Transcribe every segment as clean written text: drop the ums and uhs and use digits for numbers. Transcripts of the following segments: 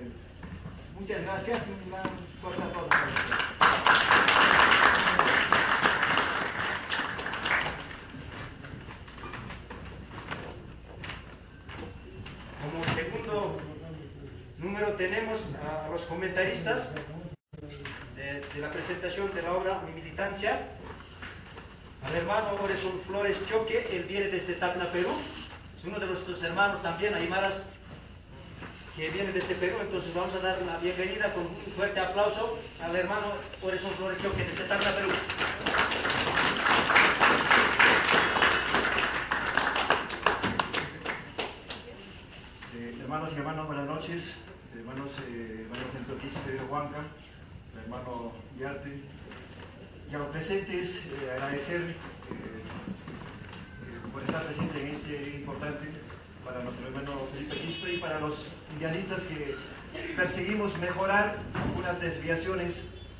diferentes. Muchas gracias. Una corta aplauso. Como segundo número tenemos a los comentaristas de la presentación de la obra Mi Militancia, al hermano Orson Flores Choque. Él viene desde Tacna, Perú. Es uno de nuestros hermanos también, aymaras, que viene desde Perú. Entonces vamos a dar la bienvenida con un fuerte aplauso al hermano Orson Flores Choque desde Tacna, Perú. Hermanos y hermanas, buenas noches. Hermano Felipe Quispe, Huanca, hermano Yarte, y a los presentes, agradecer por estar presente en este importante para nuestro hermano Felipe Quispe y para los idealistas que perseguimos mejorar algunas desviaciones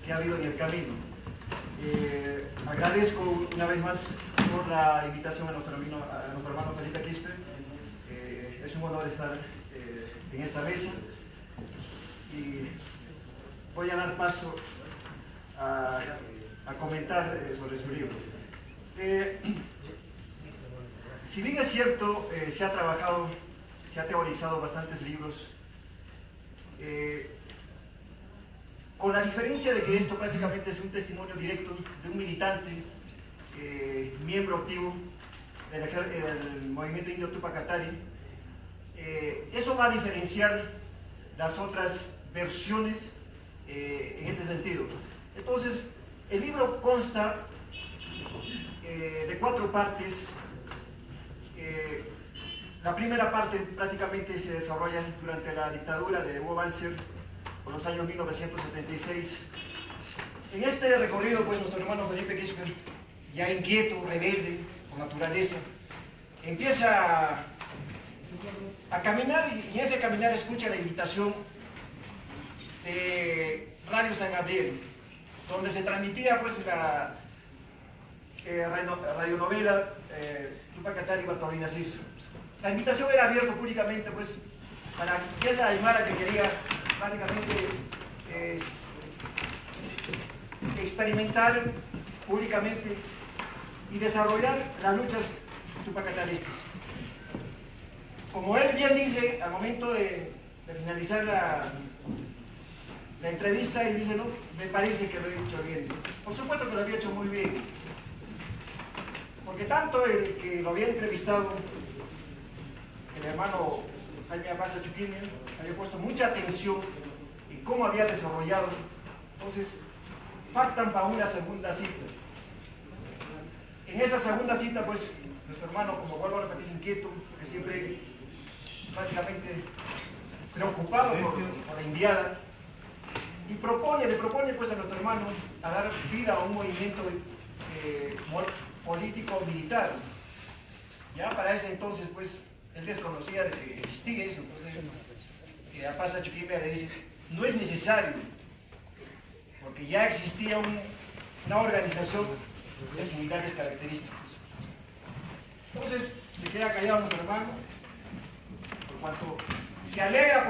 que ha habido en el camino. Agradezco una vez más por la invitación a nuestro hermano Felipe Quispe. Es un honor estar en esta mesa y voy a dar paso a comentar sobre su libro. Si bien es cierto, se ha trabajado, se ha teorizado bastantes libros, con la diferencia de que esto prácticamente es un testimonio directo de un militante, miembro activo del movimiento indio Tupac Katari. Eso va a diferenciar las otras versiones en este sentido. Entonces, el libro consta de 4 partes. La primera parte prácticamente se desarrolla durante la dictadura de Hugo Banzer, por los años 1976. En este recorrido, pues, nuestro hermano Felipe Quispe, ya inquieto, rebelde, por naturaleza, empieza a caminar, y en ese caminar escucha la invitación de Radio San Gabriel, donde se transmitía, pues, la radionovela Tupac Katari y Bartolina Cis. La invitación era abierta públicamente, pues, para aquella aymara que quería prácticamente experimentar públicamente y desarrollar las luchas tupacataristas. Como él bien dice, al momento de finalizar la entrevista, él dice: no, me parece que lo he hecho bien. Por supuesto que lo había hecho muy bien, porque tanto el que lo había entrevistado, el hermano Jaime Abasa Chuquimia, había puesto mucha atención en cómo había desarrollado. Entonces, pactan para una segunda cita. En esa segunda cita, pues, nuestro hermano, como vuelvo a repetir, inquieto, que siempre prácticamente preocupado por la indiada, y le propone, pues, a nuestro hermano a dar vida a un movimiento político-militar. Ya para ese entonces, pues, él desconocía de que existía eso. Entonces, a Pasa Chuquimia le dice: no es necesario, porque ya existía una organización de similares características. Entonces, se queda callado nuestro hermano, por cuanto se alega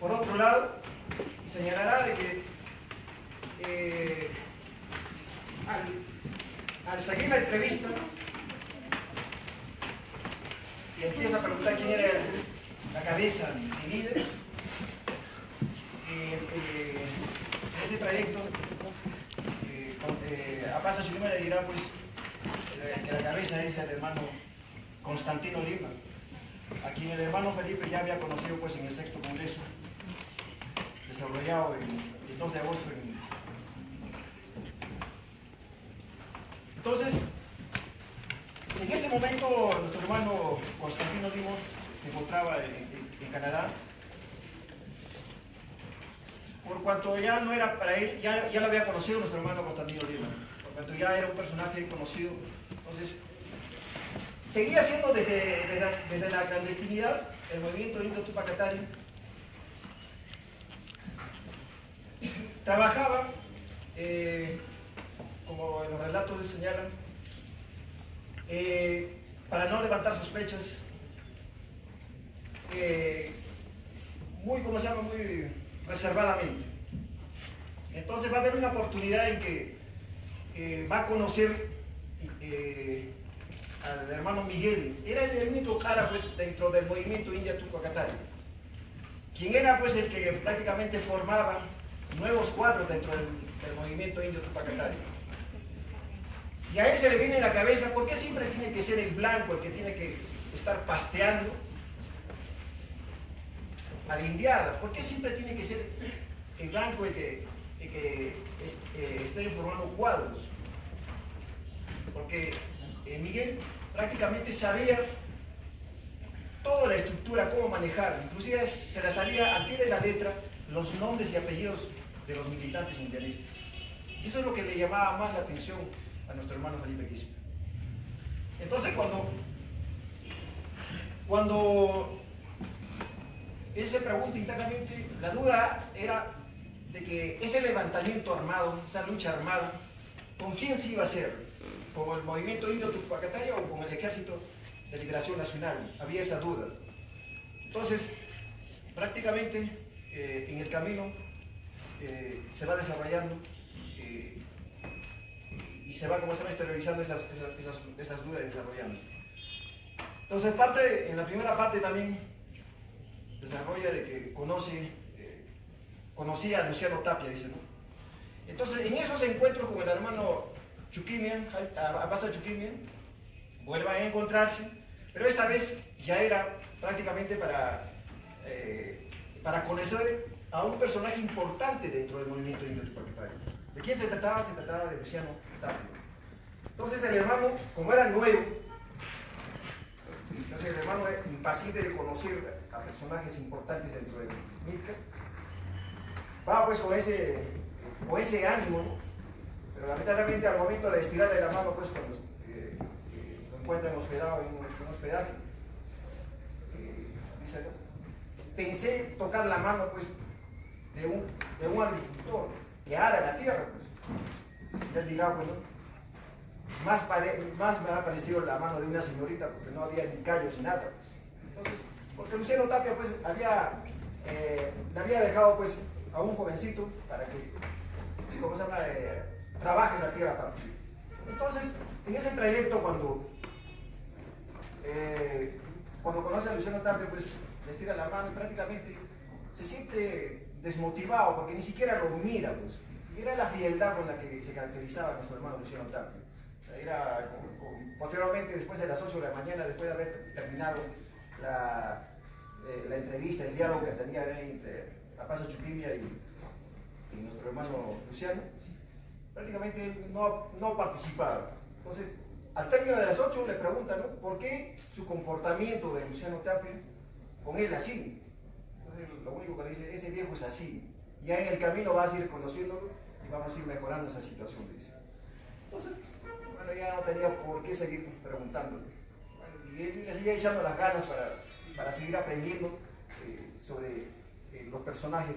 por otro lado, y señalará de que al seguir la entrevista, y empieza a preguntar quién era la cabeza y líder, en ese trayecto, a Pasa Chuquimia le dirá, pues, que la cabeza es el hermano Constantino Lima, a quien el hermano Felipe ya había conocido, pues, en el 6º Congreso, desarrollado el 2 de agosto. Entonces, en ese momento, nuestro hermano Constantino Lima se encontraba en Canadá, por cuanto ya no era para él, ya lo había conocido nuestro hermano Constantino Lima, por cuanto ya era un personaje conocido. Entonces, seguía siendo desde la clandestinidad el movimiento indio Tupac Katari. Trabajaba, como en los relatos señalan, para no levantar sospechas, muy, ¿cómo se llama?, muy reservadamente. Entonces va a haber una oportunidad en que va a conocer al hermano Miguel. Era el único cara pues dentro del movimiento India Tupac-Katari, quien era pues el que prácticamente formaba nuevos cuadros dentro del movimiento Indio Tupac-Katari. Y a él se le viene en la cabeza, ¿por qué siempre tiene que ser el blanco el que tiene que estar pasteando a la indiada? ¿Por qué siempre tiene que ser el blanco el que esté formando cuadros? Porque Miguel prácticamente sabía toda la estructura, cómo manejar, inclusive se la sabía al pie de la letra los nombres y apellidos de los militantes indianistas. Y eso es lo que le llamaba más la atención a nuestro hermano Felipe Quispe. Entonces cuando él se pregunta internamente, la duda era de que ese levantamiento armado, esa lucha armada, ¿con quién se iba a hacer? ¿Con el movimiento Indio Tupac-Katari o con el Ejército de Liberación Nacional? Había esa duda. Entonces, prácticamente en el camino se va desarrollando y se va, como se va exteriorizando esas dudas desarrollando. Entonces, en la primera parte también desarrolla de que conocía a Luciano Tapia, dice, ¿no? Entonces, en esos encuentros con el hermano Chuquimian, Abasa Chuquimian, vuelvan a encontrarse, pero esta vez ya era prácticamente para conocer a un personaje importante dentro del movimiento Indio Tupac-Katari. ¿De quién se trataba? Se trataba de Luciano Tapia. Entonces el hermano, como era nuevo, entonces el hermano era impaciente de conocer a personajes importantes dentro del MITCA, va pues con ese ánimo, ¿no? Pero lamentablemente al momento de estirarle la mano, pues cuando lo encuentran hospedado en un hospedaje, dice, ¿no?, pensé tocar la mano pues de un agricultor que ara la tierra, pues. Y él dirá, pues, ¿no?, más me ha parecido la mano de una señorita, porque no había ni callos ni nada, pues. Entonces, porque Luciano Tapia pues le había dejado pues a un jovencito para que, ¿cómo se llama?, trabaje en la tierra aparte. Entonces, en ese trayecto cuando conoce a Luciano Tapia, pues le estira la mano y prácticamente se siente desmotivado porque ni siquiera lo mira, pues. Y era la frialdad con la que se caracterizaba nuestro hermano Luciano Tapia. Era posteriormente, después de las 8 de la mañana, después de haber terminado la entrevista, el diálogo que tenía entre Abasa Chuquimia y nuestro hermano Luciano, prácticamente él no participaba. Entonces, al término de las 8 le preguntan, ¿no?, por qué su comportamiento de Luciano Tapia con él así. Entonces, lo único que le dice, ese viejo es así. Ya en el camino vas a ir conociéndolo y vamos a ir mejorando esa situación, dice. Entonces, bueno, ya no tenía por qué seguir preguntándole. Bueno, y él le seguía echando las ganas para seguir aprendiendo sobre los personajes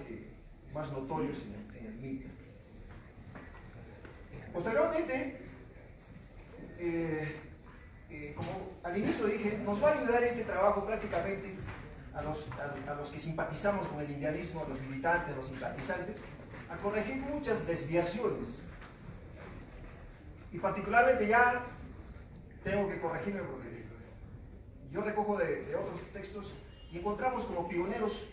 más notorios en el mito. Posteriormente, como al inicio dije, nos va a ayudar este trabajo prácticamente a los que simpatizamos con el indianismo, a los militantes, a los simpatizantes, a corregir muchas desviaciones. Y particularmente ya tengo que corregirme porque yo recojo de otros textos y encontramos como pioneros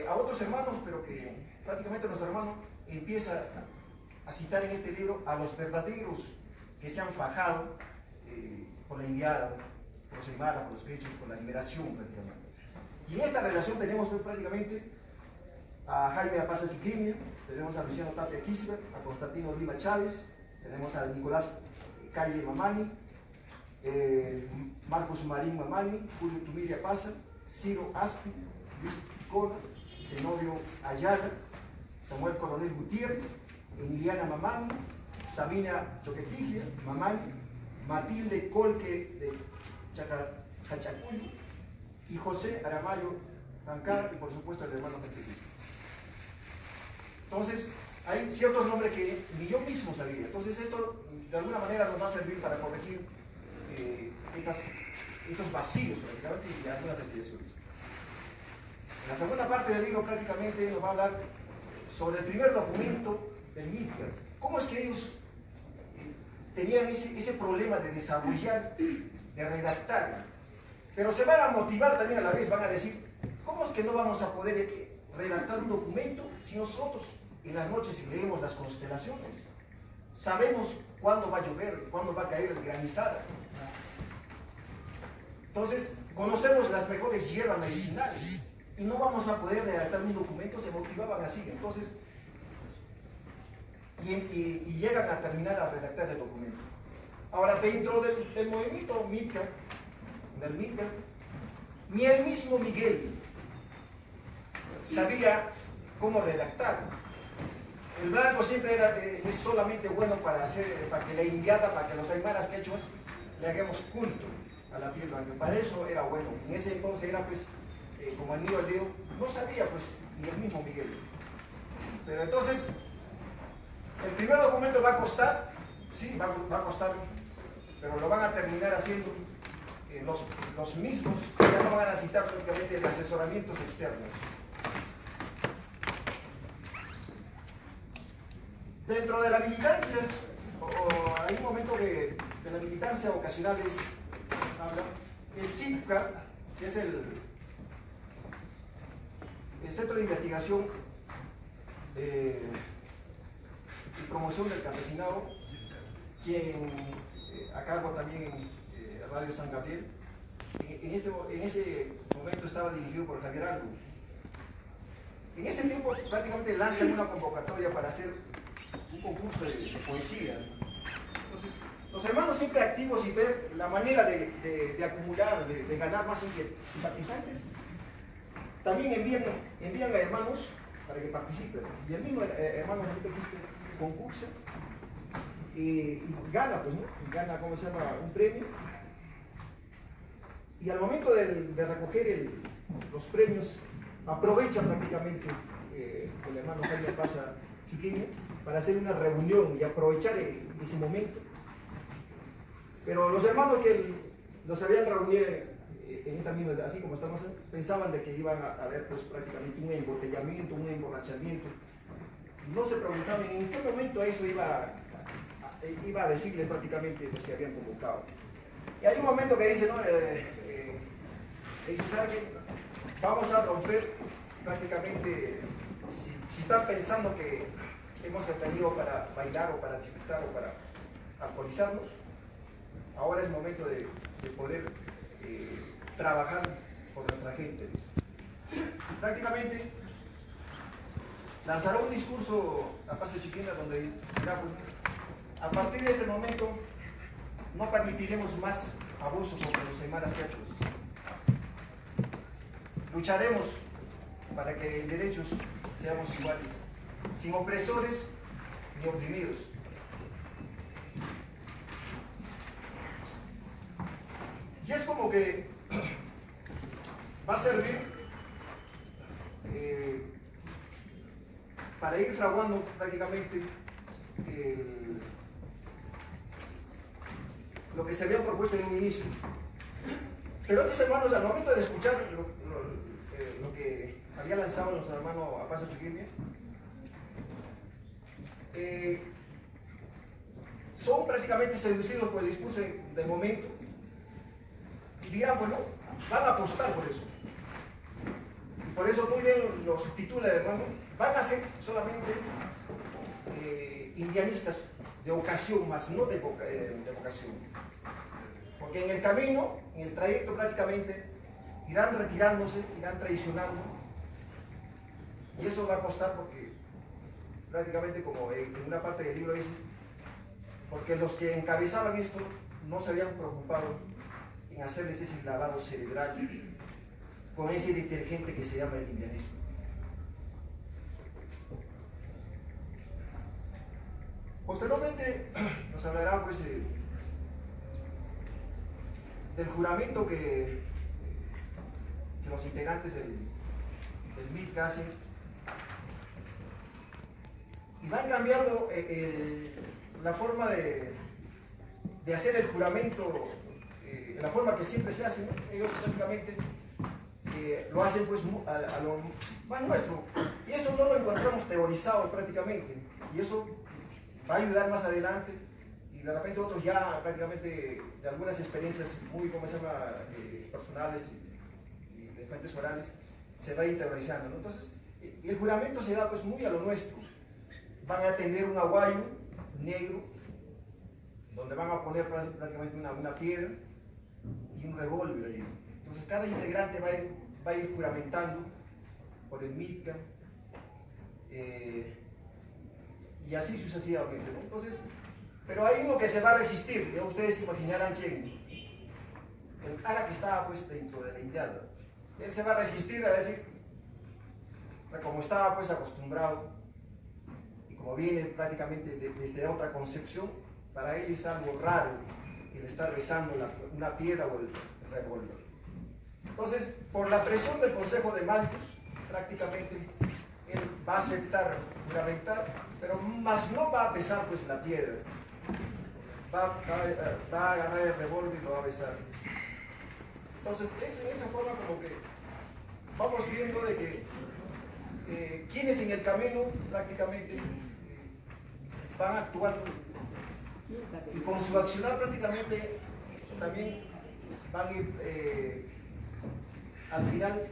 a otros hermanos, pero que prácticamente nuestro hermano empieza a citar en este libro a los verdaderos que se han fajado por la indiada, por los aymara, por los quechos, por la liberación prácticamente. Y en esta relación tenemos pues, prácticamente a Jaime Abasa Chuquimia, tenemos a Luciano Tapia Quispe, a Constantino Oliva Chávez, tenemos a Nicolás Calle Mamani, Marcos Marín Mamani, Julio Tumiria Pasa, Ciro Aspi, Luis Cola, Zenobio Ayala, Samuel Coronel Gutiérrez, Emiliana Mamani, Sabina Choquetiglia Mamani, Matilde Colque de Chachacuyo y José Aramayo Bancar y por supuesto el hermano Petricito. Entonces, hay ciertos nombres que ni yo mismo sabía. Entonces esto de alguna manera nos va a servir para corregir estos vacíos prácticamente y algunas desviaciones. En la segunda parte del libro prácticamente nos va a hablar sobre el primer documento del MITCA. ¿Cómo es que ellos tenían ese problema de desarrollar, de redactar? Pero se van a motivar también a la vez, van a decir, ¿cómo es que no vamos a poder redactar un documento si nosotros en las noches leemos las constelaciones? Sabemos cuándo va a llover, cuándo va a caer granizada. Entonces, conocemos las mejores hierbas medicinales y no vamos a poder redactar un documento, se motivaban así. Entonces, y llegan a terminar a redactar el documento. Ahora, dentro del movimiento MITCA, ni el mismo Miguel sabía cómo redactar. El blanco siempre es solamente bueno para que la indiada, para que los aymaras quechuas le hagamos culto a la piel blanca. Para eso era bueno. En ese entonces era pues, como anillo al dedo, no sabía pues ni el mismo Miguel. Pero entonces, el primer documento va a costar, sí, va a costar, pero lo van a terminar haciendo los mismos, ya no van a necesitar prácticamente de asesoramientos externos. Dentro de la militancia, hay un momento de la militancia ocasionales, habla, el CIPCA, que es el Centro de Investigación y Promoción del Campesinado, quien a cargo también Radio San Gabriel, en ese momento estaba dirigido por Javier Algo. En ese tiempo prácticamente lanzan una convocatoria para hacer un concurso de poesía. Entonces, los hermanos siempre activos y ver la manera de acumular, de ganar más simpatizantes, también envían a hermanos para que participen. Y el mismo hermano concursa y gana, pues, ¿no? Y gana, ¿cómo se llama?, un premio. Y al momento de recoger los premios, aprovecha prácticamente el hermano Jaime Pasa Chiquiño para hacer una reunión y aprovechar ese momento. Pero los hermanos que los habían reunido en esta misma, así como estamos, pensaban de que iban a haber pues prácticamente un embotellamiento, un emborrachamiento. No se preguntaban en qué momento eso iba a decirles prácticamente los que habían convocado. Y hay un momento que dice, ¿no? Dice, ¿saben qué? Vamos a romper prácticamente, si están pensando que hemos venido para bailar o para disfrutar o para alcoholizarnos, ahora es momento de poder trabajar por nuestra gente. Prácticamente lanzará un discurso a Paz de Chiquina donde dirá, pues, a partir de este momento no permitiremos más abusos sobre los aymaras quechuas. Lucharemos para que en derechos seamos iguales, sin opresores ni oprimidos. Y es como que va a servir para ir fraguando prácticamente lo que se había propuesto en un inicio. Pero estos hermanos, al momento de escuchar lo que había lanzado nuestro hermano Apaso Chiquimia, son prácticamente seducidos por el discurso del momento y dirán, bueno, van a apostar por eso. Y por eso muy bien los titula el hermano, van a ser solamente indianistas de ocasión, más no de vocación. Porque en el camino, en el trayecto prácticamente, irán retirándose, irán traicionando, y eso va a costar porque prácticamente, como en una parte del libro dice, porque los que encabezaban esto no se habían preocupado en hacerles ese lavado cerebral con ese detergente que se llama el indianismo. Posteriormente nos hablará pues del juramento que los integrantes del MITCA hacen, y van cambiando la forma de hacer el juramento, la forma que siempre se hace, ¿no? Ellos prácticamente lo hacen pues a lo más nuestro. Y eso no lo encontramos teorizado prácticamente. Y eso va a ayudar más adelante. Y de repente otros ya prácticamente de algunas experiencias muy, ¿cómo se llama?, personales y de fuentes orales, se va interiorizando, ¿no? Entonces, el juramento se da pues muy a lo nuestro. Van a tener un aguayo negro, donde van a poner prácticamente una piedra y un revólver ahí. Entonces cada integrante va a ir juramentando por el MITCA, y así sucesivamente, ¿no? Entonces, pero hay uno que se va a resistir, ya ustedes imaginarán quién. El cara que estaba pues dentro de la indiada. Él se va a resistir a decir, como estaba pues acostumbrado, y como viene prácticamente desde otra concepción, para él es algo raro el estar besando una piedra o el revólver. Entonces, por la presión del Consejo de Malthus, prácticamente él va a aceptar juramentar, pero más no va a besar pues la piedra. Va a agarrar el revólver y lo va a besar. Entonces, es en esa forma como que vamos viendo de que quienes en el camino prácticamente van actuando y con su accionar prácticamente también van a ir al final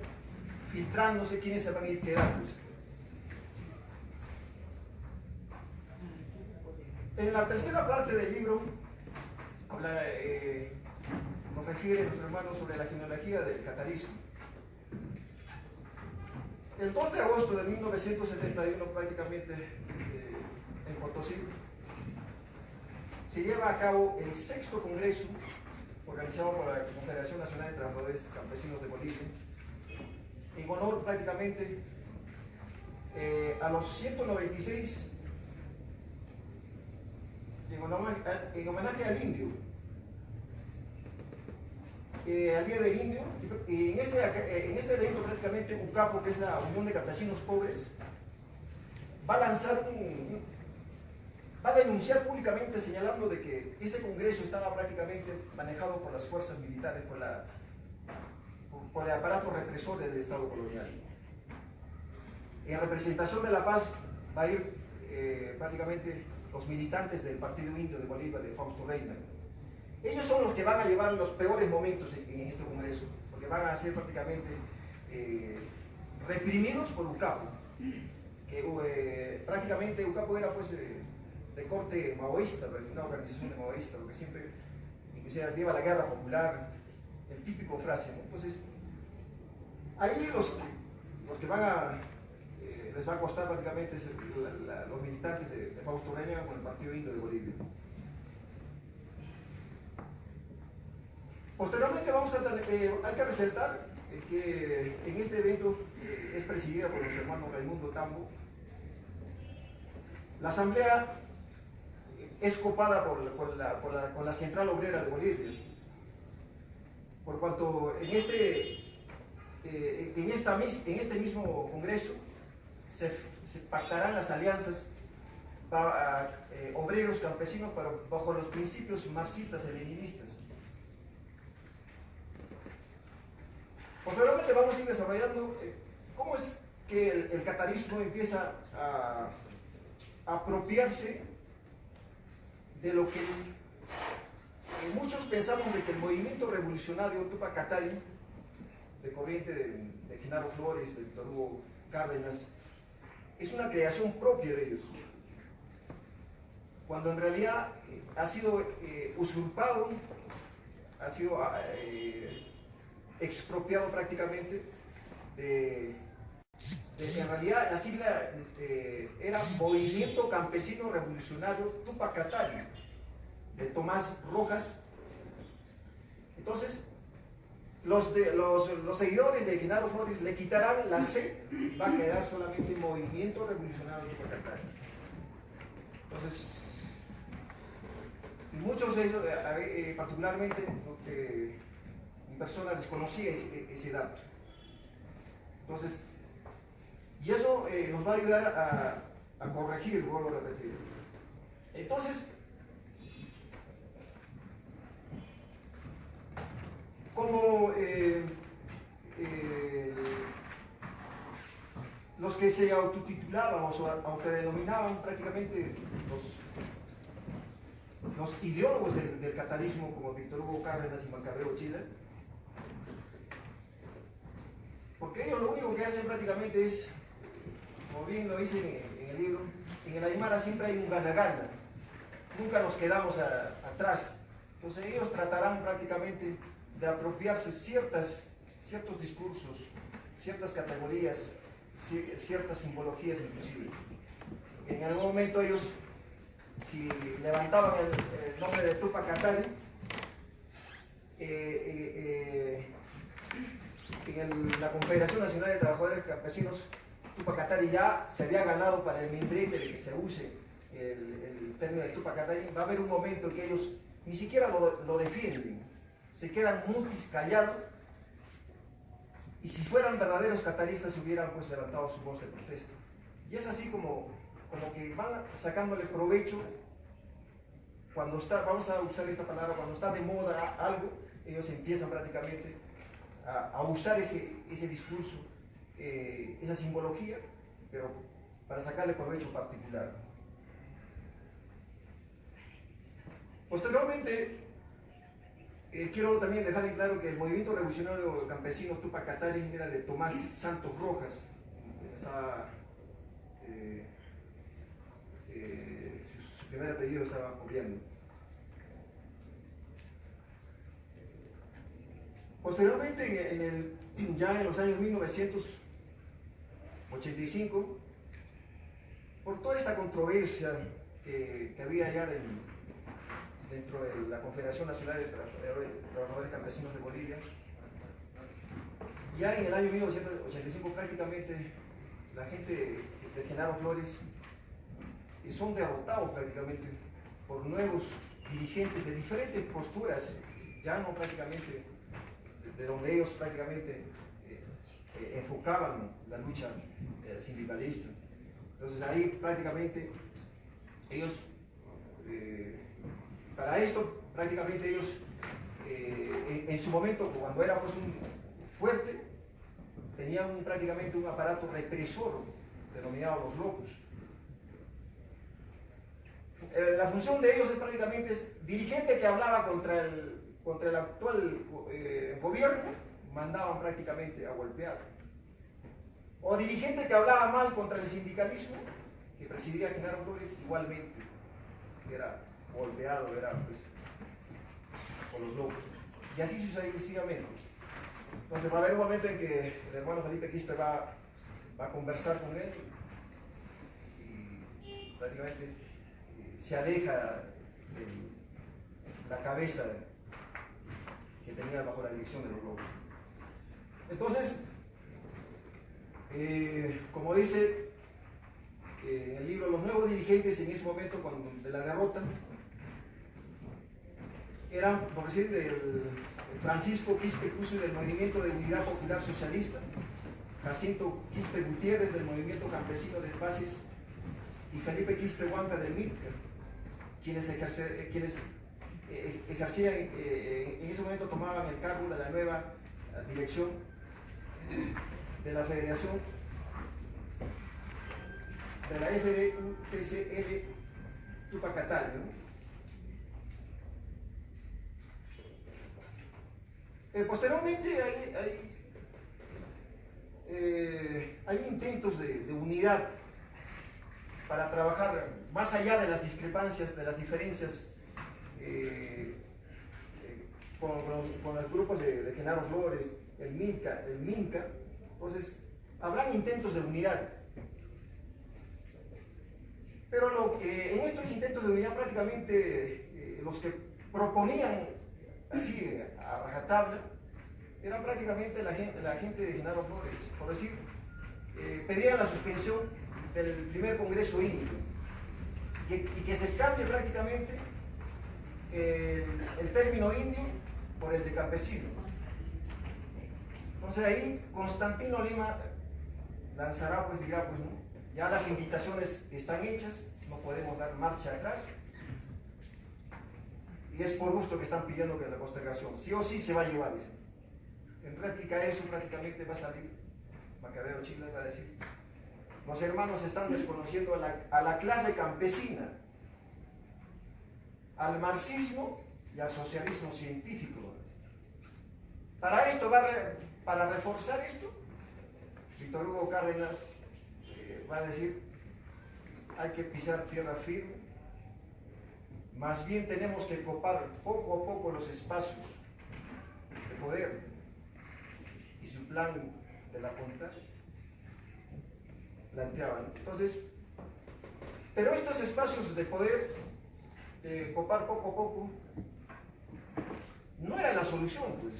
filtrándose quienes se van a ir quedando. En la tercera parte del libro nos refiere nuestro hermano sobre la genealogía del catarismo. El 2 de agosto de 1971 prácticamente en Potosí se lleva a cabo el 6º Congreso organizado por la Confederación Nacional de Trabajadores Campesinos de Bolivia, en honor prácticamente a los 196, en homenaje al indio, al Día del Indio. Y en este evento prácticamente UCAPO, que es la Unión de Campesinos Pobres, va a lanzar va a denunciar públicamente señalando de que ese congreso estaba prácticamente manejado por las fuerzas militares, por el aparato represor del Estado colonial. En representación de la paz va a ir prácticamente los militantes del Partido Indio de Bolivia, de Fausto Reina. Ellos son los que van a llevar los peores momentos en este congreso, porque van a ser prácticamente reprimidos por UCAPO, que prácticamente UCAPO era pues de corte maoísta, una organización de maoísta, lo que siempre inclusive lleva la guerra popular, el típico frase, ¿no? Entonces, ahí los que van a les va a costar prácticamente los militantes de Fausto Reina con el Partido Indio de Bolivia. Posteriormente hay que resaltar que en este evento es presidida por los hermanos Raimundo Tambo. La asamblea es copada con la Central Obrera de Bolivia, por cuanto en este mismo congreso se pactarán las alianzas obreros campesinos bajo los principios marxistas y leninistas. Posteriormente vamos a ir desarrollando cómo es que el catarismo empieza a apropiarse de lo que muchos pensamos de que el movimiento revolucionario Tupac Katari, de corriente de Genaro Flores, de Víctor Hugo Cárdenas, es una creación propia de ellos, cuando en realidad ha sido usurpado, ha sido expropiado prácticamente en realidad la sigla era Movimiento Campesino Revolucionario Tupac Katari, de Tomás Rojas. Entonces, los seguidores de Genaro Flores le quitarán la C, va a quedar solamente Movimiento Revolucionario Tupac Katari. Entonces, muchos de ellos, particularmente mi persona desconocía ese dato. Entonces, y eso nos va a ayudar a corregir, vuelvo a repetir. Entonces, como los que se autotitulaban o se autodenominaban prácticamente los ideólogos del catalanismo, como Víctor Hugo Cárdenas y Mancabeo Chile, porque ellos lo único que hacen prácticamente es, como bien lo dicen en el libro, en el Aymara siempre hay un gana-gana, nunca nos quedamos atrás. Entonces ellos tratarán prácticamente de apropiarse ciertos discursos, ciertas categorías, ciertas simbologías inclusive. En algún momento ellos, si levantaban el nombre de Tupac Katari, en la Confederación Nacional de Trabajadores Campesinos, Tupac Katari ya se había ganado para el membrete de que se use el término de Tupac Katari. Va a haber un momento en que ellos ni siquiera lo defienden, se quedan mutis, callados, y si fueran verdaderos catalanistas hubieran pues levantado su voz de protesta. Y es así como que van sacándole provecho cuando está, vamos a usar esta palabra, cuando está de moda algo, ellos empiezan prácticamente a usar ese discurso, esa simbología, pero para sacarle provecho particular. Posteriormente, quiero también dejar en claro que el movimiento revolucionario campesino Tupac Katari era de Tomás Santos Rojas. Su primer apellido estaba obviando. Posteriormente, ya en los años 1985, por toda esta controversia que había ya dentro de la Confederación Nacional de Trabajadores Campesinos de Bolivia, ya en el año 1985 prácticamente la gente de Genaro Flores son derrotados prácticamente por nuevos dirigentes de diferentes posturas, ya no prácticamente de donde ellos prácticamente enfocaban la lucha sindicalista. Entonces ahí prácticamente ellos, para esto prácticamente ellos, en su momento cuando era pues un fuerte, tenían prácticamente un aparato represor denominado los locos. La función de ellos es prácticamente dirigente que hablaba contra el actual gobierno, mandaban prácticamente a golpear. O dirigente que hablaba mal contra el sindicalismo, que presidía Genaro Flores, igualmente era golpeado, era pues por los locos. Y así sucesivamente. Entonces va a haber un momento en que el hermano Felipe Quispe va a conversar con él y prácticamente se aleja de la cabeza que tenía bajo la dirección de los locos. Entonces, como dice en el libro, los nuevos dirigentes en ese momento de la derrota eran, por decir, del Francisco Quispe Cuso del Movimiento de Unidad Popular Socialista, Jacinto Quispe Gutiérrez del Movimiento Campesino de Paces y Felipe Quispe Huanca del MITCA, quienes ejercían, en ese momento tomaban el cargo de la nueva dirección de la Federación de la FDUTCL Tupac Katari, ¿no? Posteriormente hay intentos de unidad para trabajar más allá de las discrepancias, de las diferencias con los grupos de Genaro Flores, el MINCA. Entonces, habrán intentos de unidad. Pero en estos intentos de unidad prácticamente los que proponían así a rajatabla eran prácticamente la gente de Genaro Flores, por decir, pedían la suspensión del primer Congreso Indio y que se cambie prácticamente el término indio por el de campesino. Entonces ahí Constantino Lima lanzará, pues dirá, pues no, ya las invitaciones están hechas, no podemos dar marcha atrás, y es por gusto que están pidiendo que la postergación, sí o sí se va a llevar, dice. En réplica a eso prácticamente va a salir Mancabeo Chile, va a decir, los hermanos están desconociendo a la clase campesina, al marxismo y al socialismo científico. Para esto, para reforzar esto, Víctor Hugo Cárdenas va a decir, hay que pisar tierra firme, más bien tenemos que copar poco a poco los espacios de poder, y su plan de la punta planteaban. Entonces, pero estos espacios de poder, de copar poco a poco, no era la solución, pues.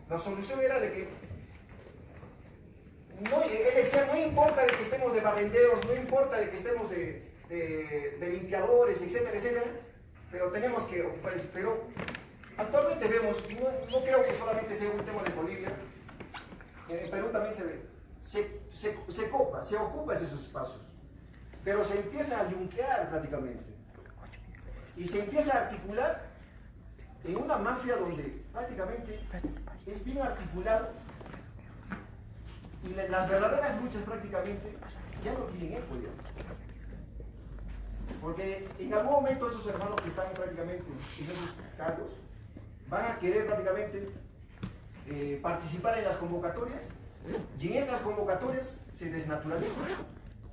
La solución era de que, él decía, no importa de que estemos de barrenderos, no importa de que estemos de limpiadores, etcétera, etcétera, pero tenemos que ocupar eso. Pero actualmente vemos, no creo que solamente sea un tema de Bolivia, en Perú también se ve, se ocupa esos espacios, pero se empieza a yunquear prácticamente, y se empieza a articular en una mafia donde prácticamente es bien articulado, y las verdaderas luchas prácticamente ya no tienen eco ya. Porque en algún momento esos hermanos que están prácticamente en esos cargos van a querer prácticamente participar en las convocatorias, y en esas convocatorias se desnaturalizan.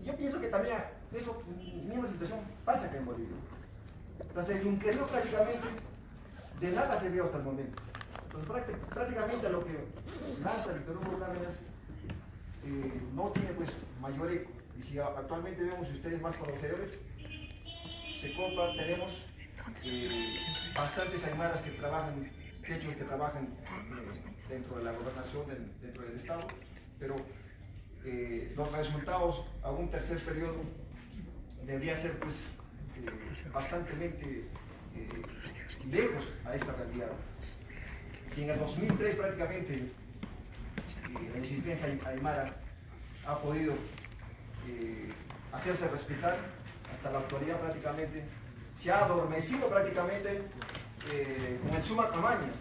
Y yo pienso que también eso, misma situación pasa acá en Bolivia. Entonces el yunquerío prácticamente de nada se vio hasta el momento. Entonces prácticamente a lo que lanza Víctor Hugo Cárdenas no tiene pues mayor eco. Y si actualmente vemos ustedes más conocedores, se copa, tenemos bastantes aymaras que trabajan, quechuas que trabajan dentro de la gobernación, dentro del Estado, pero los resultados a un tercer periodo debería ser pues bastante lejos a esta realidad. Si en el 2003 prácticamente la incidencia aymara ha podido hacerse respetar, hasta la actualidad prácticamente se ha adormecido prácticamente con el Suma Camaña.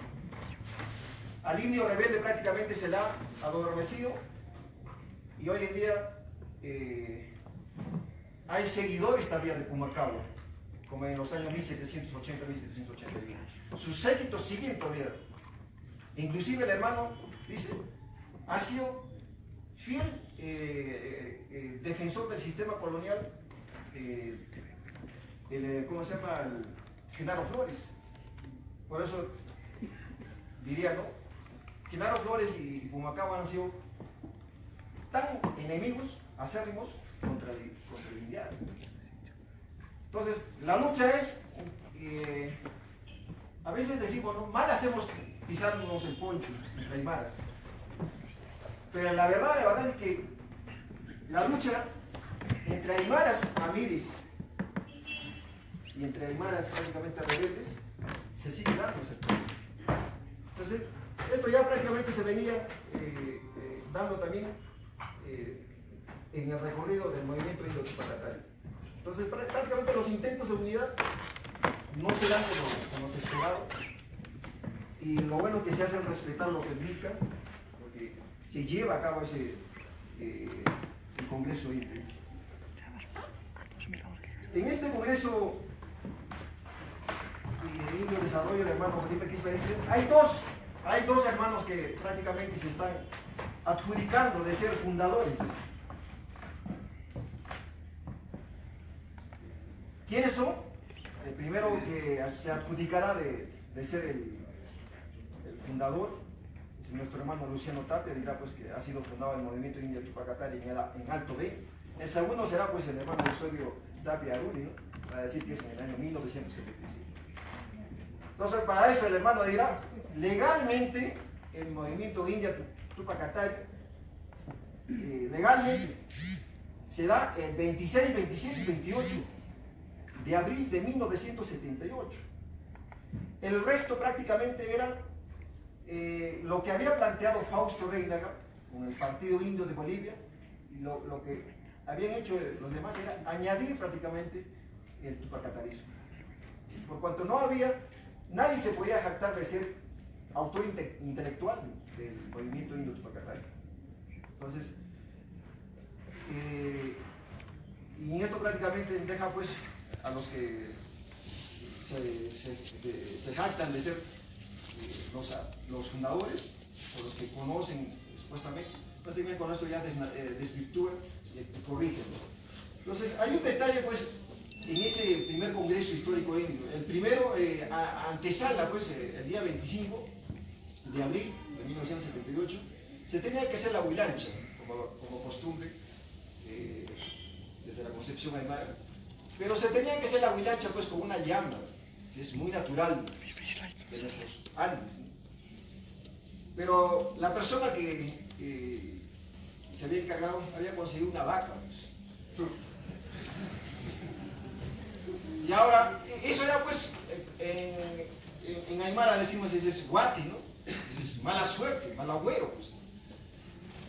Al indio rebelde prácticamente se la ha adormecido, y hoy en día hay seguidores todavía de Pumacahua, como en los años 1780, 1781. Sus séquitos siguen todavía. Inclusive el hermano dice, ha sido fiel defensor del sistema colonial, ¿cómo se llama? Genaro Flores. Por eso diría, ¿no? Genaro Flores y Pumacahua han sido tan enemigos acérrimos contra el indiano. Entonces, la lucha es, a veces decimos, ¿no? Mal hacemos pisarnos el poncho entre aymaras, pero la verdad es que la lucha entre aymaras amiris y entre aymaras prácticamente rebeldes se sigue dando. Entonces, esto ya prácticamente se venía dando también en el recorrido del movimiento indio-tupacatari. Entonces, prácticamente los intentos de unidad no se dan como se esperaba, y lo bueno que se hace es respetar lo que indica, porque se lleva a cabo el Congreso Indio. En este Congreso Indio de Desarrollo, el hermano Felipe Quispe dice, hay dos hermanos que prácticamente se están adjudicando de ser fundadores. ¿Quiénes son? El primero que se adjudicará de ser el fundador es nuestro hermano Luciano Tapia, dirá pues que ha sido fundado el movimiento Indio Tupacatari en Alto B. El segundo será pues el hermano Eusebio Tapia Aruli, ¿no? Para decir que es en el año 1975. Entonces, para eso el hermano dirá, legalmente el movimiento India Tupacatari legalmente se da el 26, 27 y 28 de abril de 1978. El resto prácticamente era lo que había planteado Fausto Reinaga con el Partido Indio de Bolivia, y lo que habían hecho los demás era añadir prácticamente el tupacatarismo. Por cuanto no había, nadie se podía jactar de ser autor intelectual del movimiento Indio Tupacatari. Entonces, Y en esto prácticamente deja pues a los que se jactan de ser los fundadores, o los que conocen supuestamente, prácticamente con esto ya desvirtúan y corrigen. Entonces, hay un detalle pues en ese primer congreso histórico indio. El primero, antesala pues el día 25 de abril de 1978, se tenía que hacer la huilancha, como costumbre, desde la concepción aymara, pero se tenía que hacer la huilancha pues con una llama, que es muy natural de nuestros Andes, ¿no? Pero la persona que se había encargado había conseguido una vaca. Y ahora, eso era pues, en aymara decimos, ese es guati, ¿no? Ese es mala suerte, mal agüero, pues.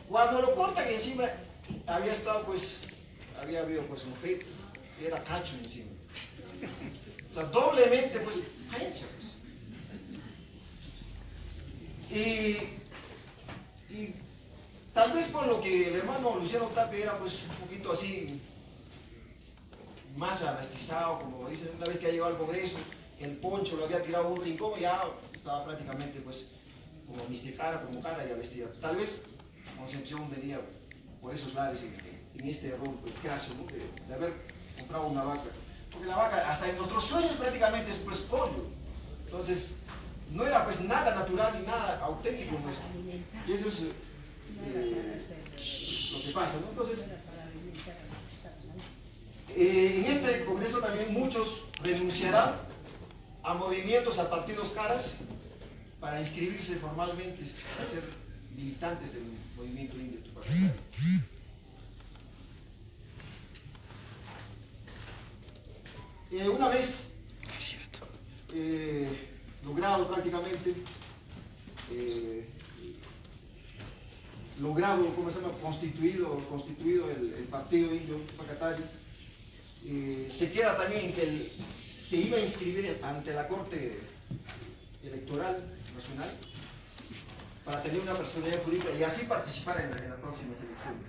Cuando lo cortan encima, había estado pues, había habido pues un feto, era cacho encima. O sea, doblemente pues, hecha pues. Y tal vez por lo que el hermano Luciano Tapia era pues un poquito así, más amestizado, como dicen, una vez que ha llegado al Congreso, el poncho lo había tirado a un rincón y ya estaba prácticamente pues como mistificada, como cara y vestida. Tal vez Concepción venía por esos lados en este error pues, craso, ¿no? de haber comprado una vaca. Porque la vaca, hasta en nuestros sueños prácticamente es pues pollo. Entonces, no era pues nada natural ni nada auténtico nuestro. Y eso es lo que pasa, ¿no? Entonces, en este congreso también muchos renunciarán a movimientos, a partidos caras, para inscribirse formalmente, a ser militantes del movimiento indio Tupac Amaru. Una vez logrado prácticamente, ¿cómo se llama? Constituido el partido indio Tupac Amaru, se queda también en que se iba a inscribir ante la Corte Electoral Nacional para tener una personalidad jurídica y así participar en las próximas elecciones.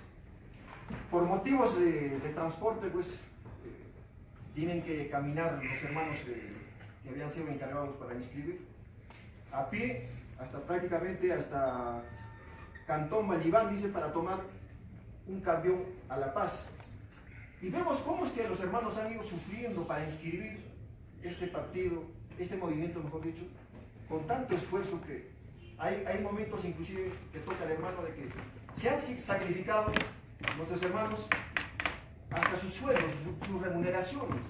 Por motivos de transporte, pues, tienen que caminar los hermanos que habían sido encargados para inscribir, a pie, prácticamente hasta Cantón Mallibán, dice, para tomar un camión a La Paz. Y vemos cómo es que los hermanos han ido sufriendo para inscribir este partido, este movimiento, mejor dicho, con tanto esfuerzo que hay momentos inclusive que toca al hermano de que se han sacrificado nuestros hermanos hasta sus sueldos, sus remuneraciones.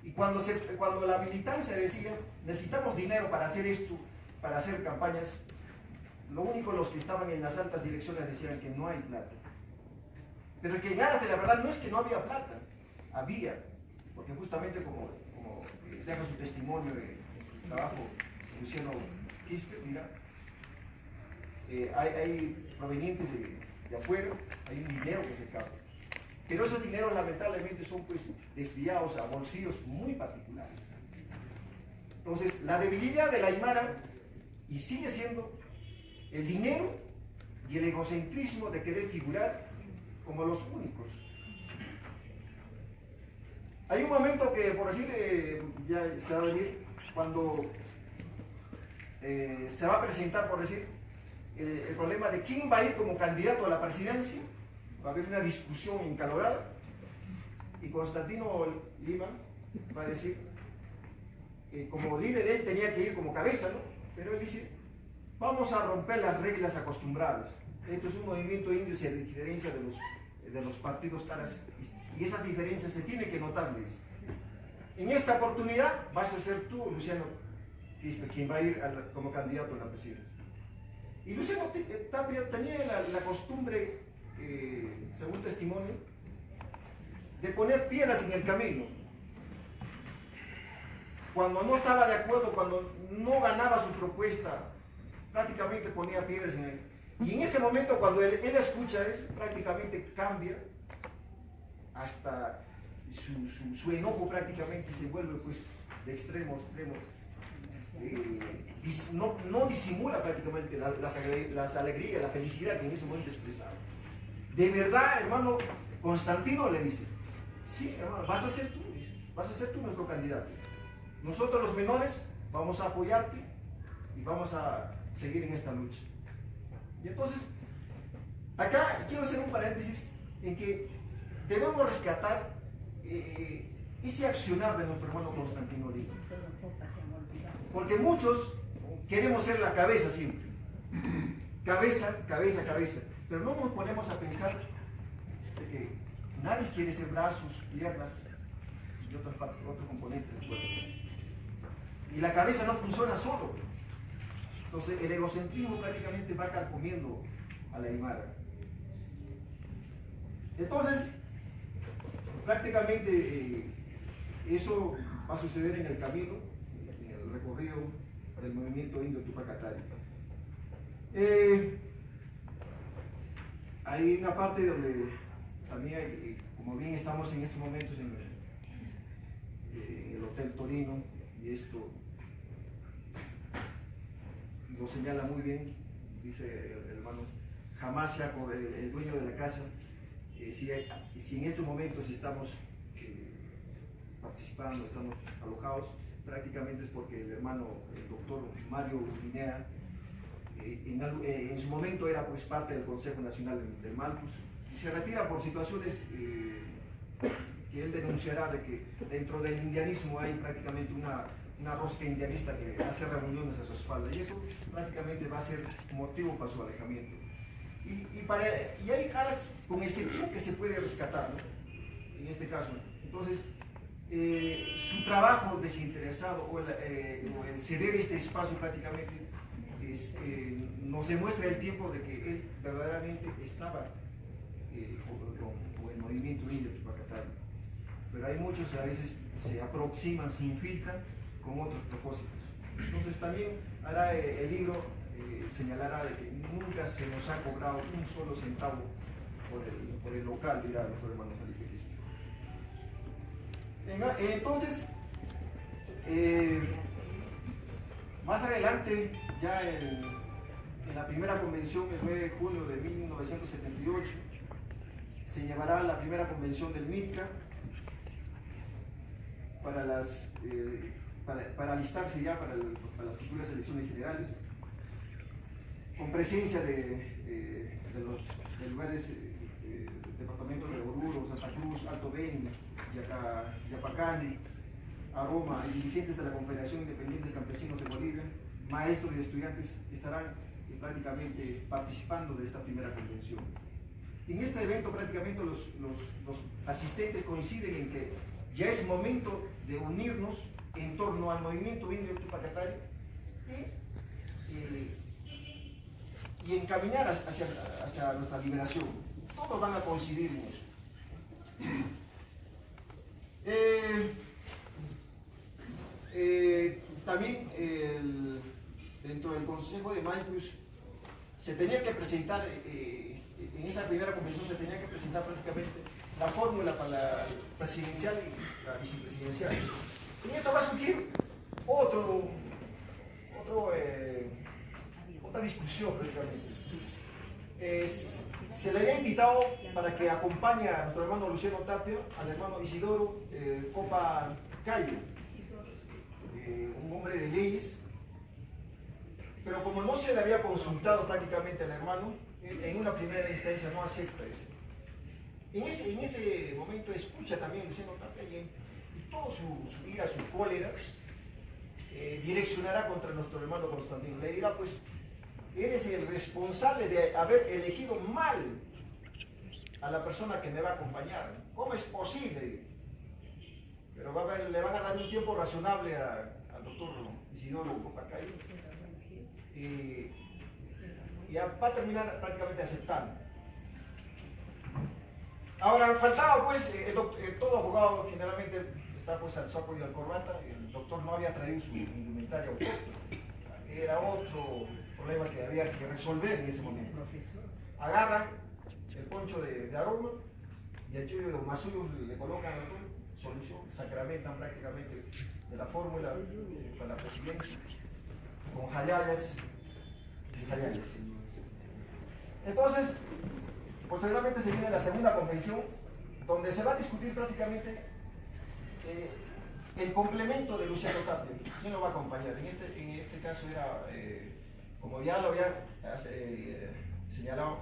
Y cuando la militancia decía, necesitamos dinero para hacer esto, para hacer campañas, lo único los que estaban en las altas direcciones decían que no hay plata. Pero el que en aras de la verdad no es que no había plata, había, porque justamente como deja su testimonio en su trabajo Luciano Quispe, mira, hay provenientes de afuera, hay un dinero que se capta. Pero esos dineros lamentablemente son pues desviados a bolsillos muy particulares. Entonces, la debilidad de la aymara, y sigue siendo el dinero y el egocentrismo de querer figurar como los únicos. Hay un momento que, por decir, ya se va a venir, cuando se va a presentar, por decir, el problema de quién va a ir como candidato a la presidencia. Va a haber una discusión encalorada y Constantino Lima va a decir que como líder él tenía que ir como cabeza, ¿no? Pero él dice, vamos a romper las reglas acostumbradas. Esto es un movimiento indio y se diferencia de los partidos caras y esas diferencias se tienen que notar, dice. En esta oportunidad vas a ser tú, Luciano Quispe, quien va a ir como candidato a la presidencia. Y Luciano Tapia tenía la costumbre, según testimonio, de poner piedras en el camino. Cuando no estaba de acuerdo, cuando no ganaba su propuesta, prácticamente ponía piedras en él. Y en ese momento, cuando él escucha eso, prácticamente cambia, hasta su enojo prácticamente se vuelve pues de extremo a extremo. No disimula prácticamente las alegrías, la felicidad que en ese momento expresaba. De verdad, hermano Constantino le dice, sí, hermano, vas a ser tú nuestro candidato. Nosotros los menores vamos a apoyarte y vamos a seguir en esta lucha. Y entonces, acá quiero hacer un paréntesis en que debemos rescatar ese accionar de nuestro hermano Constantino Oliva. Porque muchos queremos ser la cabeza siempre. Cabeza, cabeza, cabeza. Pero no nos ponemos a pensar de que nadie quiere ser brazos, piernas y otros componentes del cuerpo. Y la cabeza no funciona solo. Entonces el egocentrismo prácticamente va carcomiendo a la Aymara. Entonces, prácticamente eso va a suceder en el camino, en el recorrido del movimiento indio Tupac Katari. Hay una parte donde también hay, como bien estamos en estos momentos en el Hotel Torino, y esto lo señala muy bien, dice el hermano, jamás sea por el dueño de la casa, si en estos momentos estamos participando, estamos alojados, prácticamente es porque el hermano, el doctor Mario Guinea, en su momento era pues parte del Consejo Nacional del Malthus, y se retira por situaciones que él denunciará de que dentro del indianismo hay prácticamente una rosca indianista que hace reuniones a su espalda, y eso prácticamente va a ser motivo para su alejamiento. Y hay caras con excepción que se puede rescatar, ¿no? En este caso. Entonces, su trabajo desinteresado o el ceder este espacio prácticamente nos demuestra el tiempo de que él verdaderamente estaba con el movimiento indio Tupac Katari. Pero hay muchos a veces se aproximan, se infiltran con otros propósitos. Entonces también hará el libro señalará de que nunca se nos ha cobrado un solo centavo por el local, dirá nuestro hermano Felipe Quispe. Entonces, más adelante, ya en la primera convención, el 9 de junio de 1978, se llevará la primera convención del MITCA para alistarse ya para las futuras elecciones generales, con presencia de los lugares, departamentos de Oruro, Santa Cruz, Alto Beni, Yapacani, Aroma, y dirigentes de la Confederación Independiente de Campesinos de Bolivia, maestros y estudiantes estarán prácticamente participando de esta primera convención. En este evento prácticamente los asistentes coinciden en que ya es momento de unirnos en torno al movimiento indio Tupac Katari y encaminar hacia nuestra liberación. Todos van a coincidir en eso. También dentro del Consejo de Malthus se tenía que presentar, en esa primera convención se tenía que presentar prácticamente la fórmula para la presidencial y la vicepresidencial. Y esto va a surgir otra discusión prácticamente. Se le había invitado para que acompañe a nuestro hermano Luciano Tapia, al hermano Isidoro Copa Cayo, un hombre de leyes, pero como no se le había consultado prácticamente al hermano, en una primera instancia no acepta eso. En ese momento escucha también Luciano Tapia y todo su ira, su cólera, direccionará contra nuestro hermano Constantino. Le dirá, pues, eres el responsable de haber elegido mal a la persona que me va a acompañar. ¿Cómo es posible? Pero le van a dar un tiempo razonable al doctor Isidoro Copacay y va a terminar prácticamente aceptando. Ahora, faltaba pues, todo abogado generalmente está pues al saco y al corbata, el doctor no había traído su indumentaria autóctona. Era otro problema que había que resolver en ese momento. Agarran el poncho de Aroma y el chillo de Masuyo le colocan la solución, sacramentan prácticamente de la fórmula para la presidencia con jayayas y jayayas. Entonces, posteriormente se viene la segunda convención donde se va a discutir prácticamente el complemento de Luciano Tapia. ¿Quién lo va a acompañar? En este caso era, como ya lo había señalado,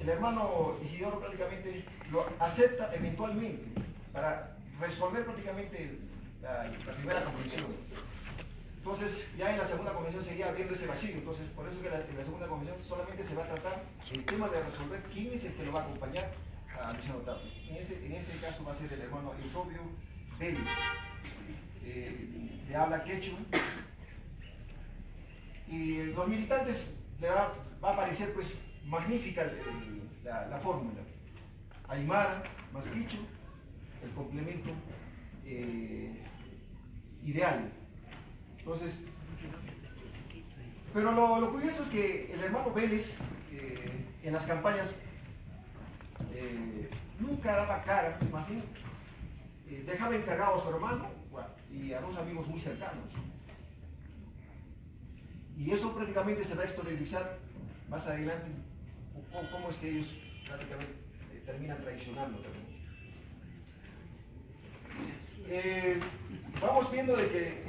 el hermano Isidoro prácticamente lo acepta eventualmente para resolver prácticamente la primera convención. Entonces, ya en la segunda convención seguía habiendo ese vacío, entonces por eso que en la segunda convención solamente se va a tratar el tema de resolver quién es el que lo va a acompañar a Luciano Tapia. En este caso va a ser el hermano Eusebio Vélez, de habla quechua, y los militantes le va a parecer pues magnífica la fórmula. Aymara más Quichua, el complemento ideal. Entonces, pero lo curioso es que el hermano Vélez en las campañas nunca daba cara, más bien dejaba encargado a su hermano y a dos amigos muy cercanos. Y eso prácticamente se va a exteriorizar más adelante, cómo es que ellos prácticamente terminan traicionando también. Vamos viendo de que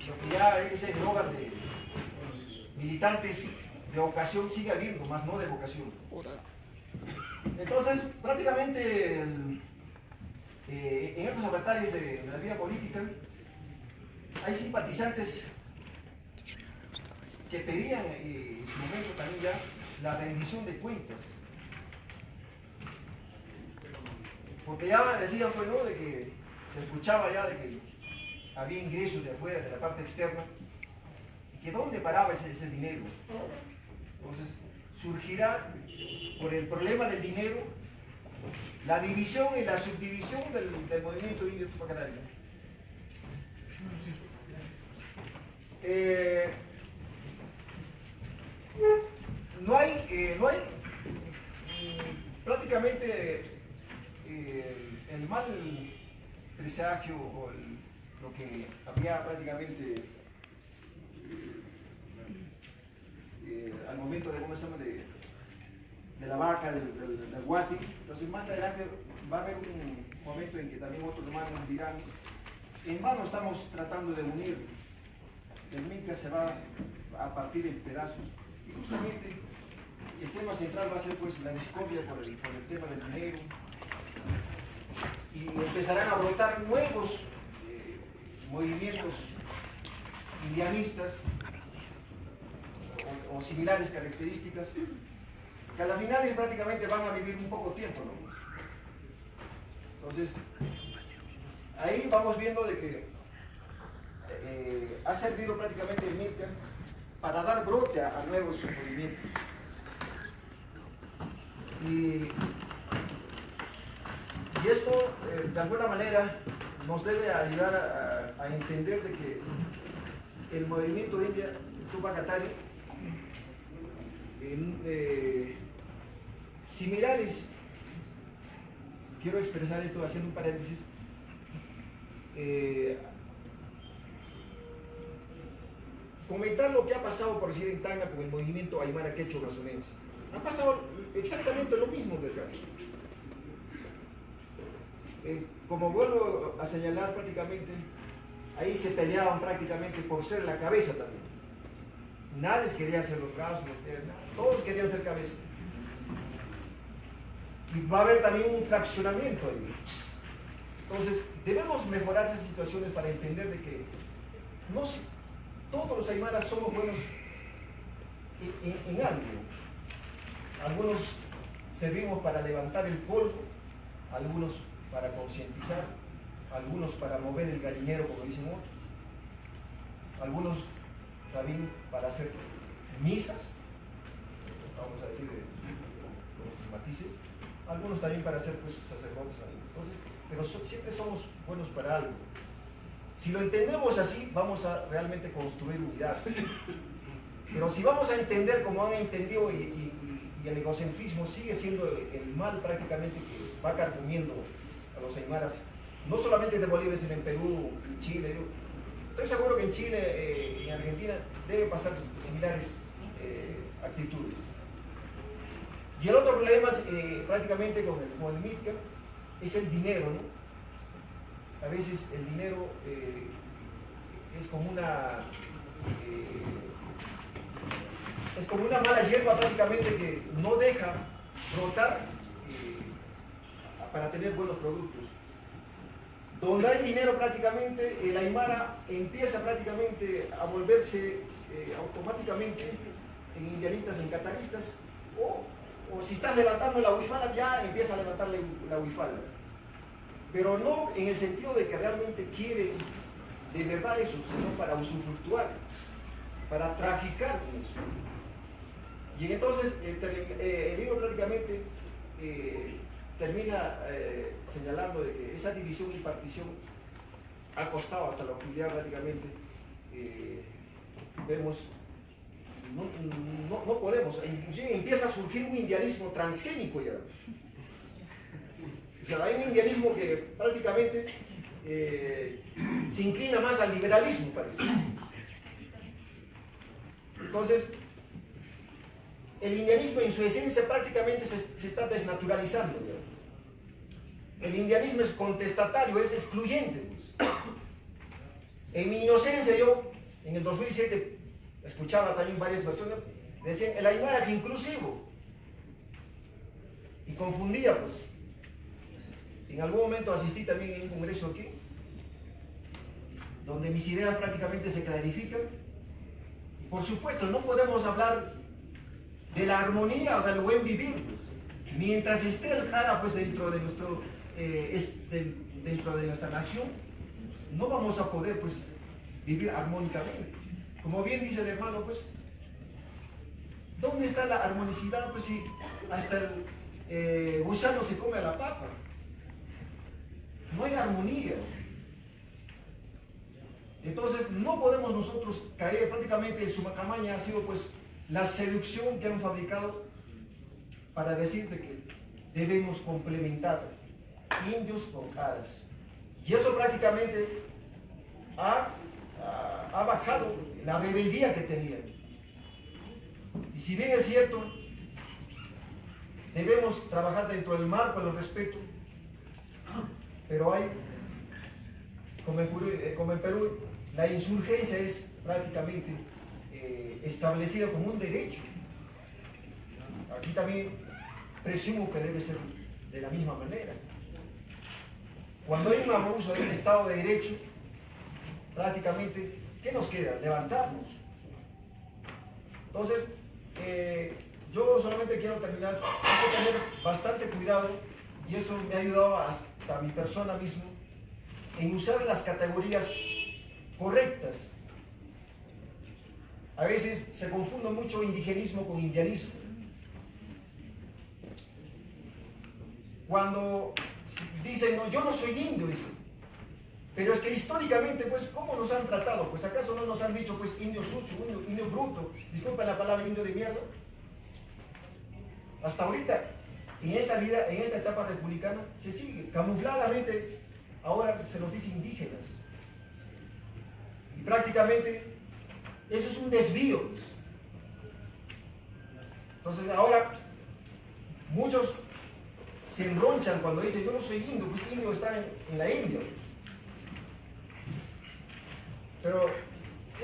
lo que ya es el hogar de militantes de vocación sigue habiendo, más no de vocación. Entonces, prácticamente en estos avatares de la vida política hay simpatizantes que pedían en su momento también ya la rendición de cuentas. Porque ya decían, pues, ¿no?, de que se escuchaba ya de que había ingresos de afuera, de la parte externa, y que dónde paraba ese dinero. Entonces, surgirá por el problema del dinero la división y la subdivisión del movimiento indio Tupac Amaru. No hay prácticamente el mal presagio o lo que había prácticamente al momento de, ¿cómo se llama?, de la vaca, del guati. Entonces más adelante va a haber un momento en que también otros hermanos dirán, en vano estamos tratando de unir, el Minca se va a partir en pedazos. Y justamente el tema central va a ser pues la discordia por el tema del dinero, y empezarán a brotar nuevos movimientos indianistas o similares características, que a la final prácticamente van a vivir un poco tiempo, ¿no? Entonces, ahí vamos viendo de que ha servido prácticamente el Minca para dar brote a nuevos movimientos. Y esto, de alguna manera, nos debe ayudar a entender de que el movimiento india Tupac Amaru, similares, quiero expresar esto haciendo un paréntesis, comentar lo que ha pasado, por decir, en Tacna con el movimiento Aymara Quechua Amazonense. Ha pasado exactamente lo mismo de acá. Como vuelvo a señalar, prácticamente ahí se peleaban prácticamente por ser la cabeza también. Nadie quería ser los brazos, todos querían ser cabeza. Y va a haber también un fraccionamiento ahí. Entonces, debemos mejorar esas situaciones para entender de que no todos los aymaras somos buenos en algo. Algunos servimos para levantar el polvo, algunos para concientizar, algunos para mover el gallinero, como dicen otros, algunos también para hacer misas, vamos a decir con otros matices, algunos también para ser pues sacerdotes. Entonces, pero siempre somos buenos para algo. Si lo entendemos así, vamos a realmente construir unidad. Pero si vamos a entender como han entendido y el egocentrismo sigue siendo el mal prácticamente que va carcomiendo a los aymaras, no solamente de Bolivia, sino en Perú, en Chile. Estoy seguro que en Chile y en Argentina deben pasar similares actitudes. Y el otro problema es, prácticamente con el MITCA es el dinero, ¿no? A veces el dinero es como una mala hierba prácticamente que no deja brotar para tener buenos productos. Donde hay dinero prácticamente, el Aymara empieza prácticamente a volverse automáticamente en indianistas, en cataristas, o si estás levantando la huifala, ya empieza a levantar la huifala. Pero no en el sentido de que realmente quiere de verdad eso, sino para usufructuar, para traficar con eso. Y entonces el libro prácticamente termina señalando de que esa división y partición ha costado hasta la oscuridad prácticamente. Vemos, no podemos, inclusive empieza a surgir un indianismo transgénico ya. O sea, hay un indianismo que prácticamente se inclina más al liberalismo, parece. Entonces, el indianismo en su esencia prácticamente se está desnaturalizando ya. El indianismo es contestatario, es excluyente. Pues. En mi inocencia yo, en el 2007, escuchaba también varias versiones, decían, el Aymara es inclusivo. Y confundía, pues. En algún momento asistí también en un congreso aquí, donde mis ideas prácticamente se clarifican. Y por supuesto, no podemos hablar de la armonía o del buen vivir, pues. Mientras esté el jara, pues, dentro de nuestra nación, no vamos a poder, pues, vivir armónicamente. Como bien dice el hermano, pues, ¿dónde está la armonicidad? Pues si hasta el gusano se come a la papa. No hay armonía. Entonces no podemos nosotros caer, prácticamente el Sumacamaña ha sido pues la seducción que han fabricado para decirte que debemos complementar indios con aras. Y eso prácticamente ha bajado la rebeldía que tenían. Y si bien es cierto, debemos trabajar dentro del marco del respeto, pero hay, como en Perú, la insurgencia es prácticamente establecida como un derecho. Aquí también presumo que debe ser de la misma manera. Cuando hay un abuso de un Estado de Derecho, prácticamente, ¿qué nos queda? Levantarnos. Entonces, yo solamente quiero terminar, hay que tener bastante cuidado, y eso me ha ayudado hasta mi persona mismo, en usar las categorías correctas. A veces se confunde mucho indigenismo con indianismo. Cuando dicen, no, yo no soy indio, dicen. Pero es que históricamente, pues, ¿cómo nos han tratado? Pues, ¿acaso no nos han dicho, pues, indio sucio, indio bruto? Disculpen la palabra, indio de mierda. Hasta ahorita, en esta vida, en esta etapa republicana, se sigue camufladamente, ahora se nos dice indígenas. Y prácticamente, eso es un desvío. Pues. Entonces, ahora, muchos se enronchan cuando dicen, yo no soy indio, pues indio está en la India. Pero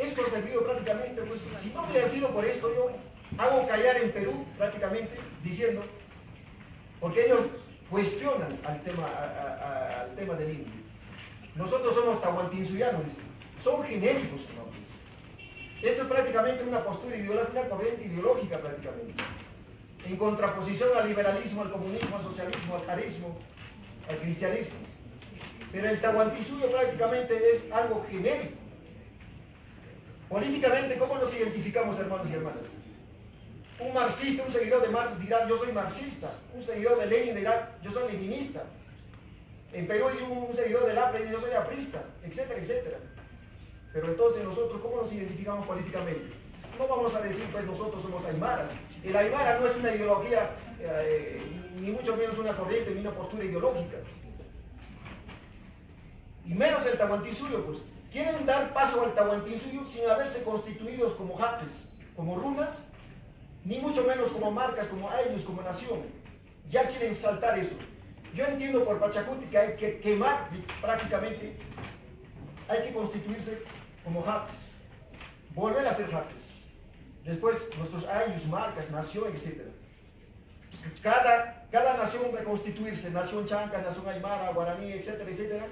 esto ha servido prácticamente, pues, si no hubiera sido por esto, yo hago callar en Perú prácticamente diciendo, porque ellos cuestionan al tema del indio. Nosotros somos tahuantinsuyanos, son genéricos, ¿no? Esto es prácticamente una postura ideológica, una corriente ideológica prácticamente, en contraposición al liberalismo, al comunismo, al socialismo, al carismo, al cristianismo. Pero el tahuantinsuyo prácticamente es algo genérico. Políticamente, ¿cómo nos identificamos, hermanos y hermanas? Un marxista, un seguidor de Marx dirá, yo soy marxista. Un seguidor de Lenin dirá, yo soy leninista. En Perú hay un seguidor del APRE y yo soy aprista, etcétera, etcétera. Pero entonces nosotros, ¿cómo nos identificamos políticamente? No vamos a decir, pues nosotros somos aymaras. El aymara no es una ideología, ni mucho menos una corriente, ni una postura ideológica. Y menos el tahuantinsuyo, pues. Quieren dar paso al tahuantinsuyo sin haberse constituidos como jaques, como runas, ni mucho menos como marcas, como ellos, como nación. Ya quieren saltar eso. Yo entiendo por Pachacuti que hay que quemar prácticamente, hay que constituirse como Japes, volver a ser Japes. Después nuestros ayllus, marcas, nación, etc. Cada nación reconstituirse, nación chanca, nación aymara, guaraní, etcétera, etcétera,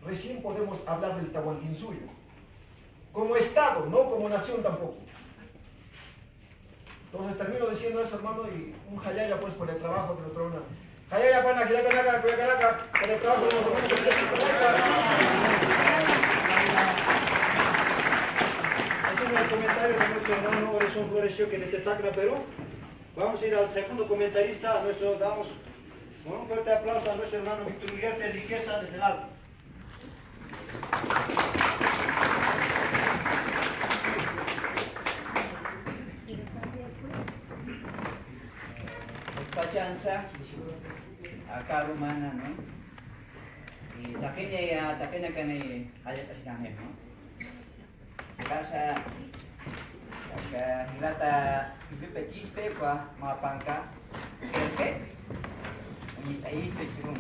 recién podemos hablar del Tahuantinsuyo. Como Estado, no como nación tampoco. Entonces termino diciendo eso, hermano, y un jayaya pues por el trabajo de nuestra una. Jayaya pana, Quilacanaca, Cuyacanaca, por el trabajo de nuestra Ese es el comentario de nuestro hermano Orezón Florencio, que en este Tacna, Perú. Vamos a ir al segundo comentarista, damos con un fuerte aplauso a nuestro hermano Víctor Uriarte, Riqueza desde el Alto. Pachanza, acá rumana, ¿no? Y tapena que me haya pasado, ¿no? Se casa, acá hilata, yupe quispe, pa, mapanca, kerpe, y está ahí, ¿no?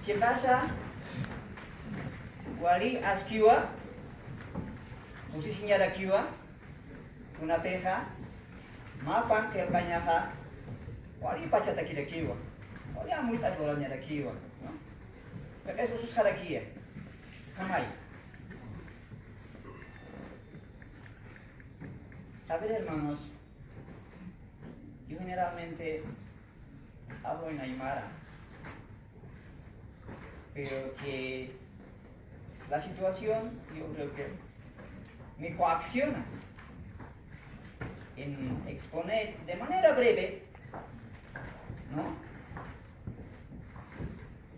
Se casa, wali askiwa, musi señala kiwa, una teja, mapan que cañaja, wali pachata kiwa, wali amuitas bolanya da kiwa, ¿no? Porque eso es jaraquía, jamai. A ver, hermanos, yo generalmente hablo en aymara, pero que la situación yo creo que me coacciona en exponer de manera breve, ¿no?,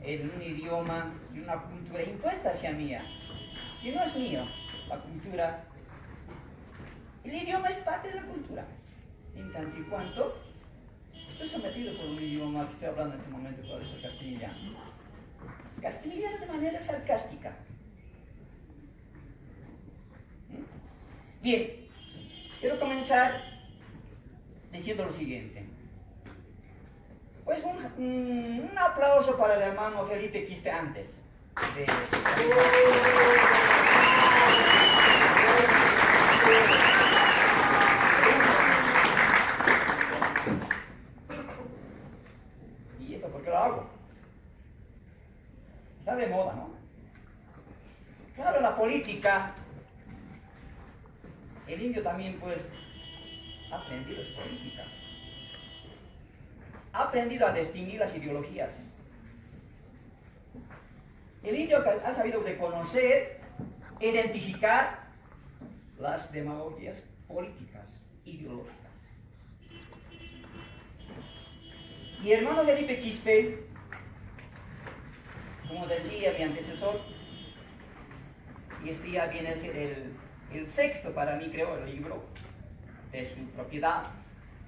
en un idioma y una cultura impuesta hacia mía, y no es mío, la cultura. El idioma es parte de la cultura, en tanto y cuanto estoy sometido por un idioma que estoy hablando en este momento, por eso castellano. Castellano de manera sarcástica. Bien, quiero comenzar diciendo lo siguiente. Pues un aplauso para el hermano Felipe Quispe antes. ¿Y esto por qué lo hago? Está de moda, ¿no? Claro, la política, el indio también pues ha aprendido su política. Ha aprendido a distinguir las ideologías. El indio ha sabido reconocer, identificar las demagogias políticas, ideológicas. Y hermano Felipe Quispe, como decía mi antecesor, y este ya viene a ser el sexto para mí, creo, el libro de su propiedad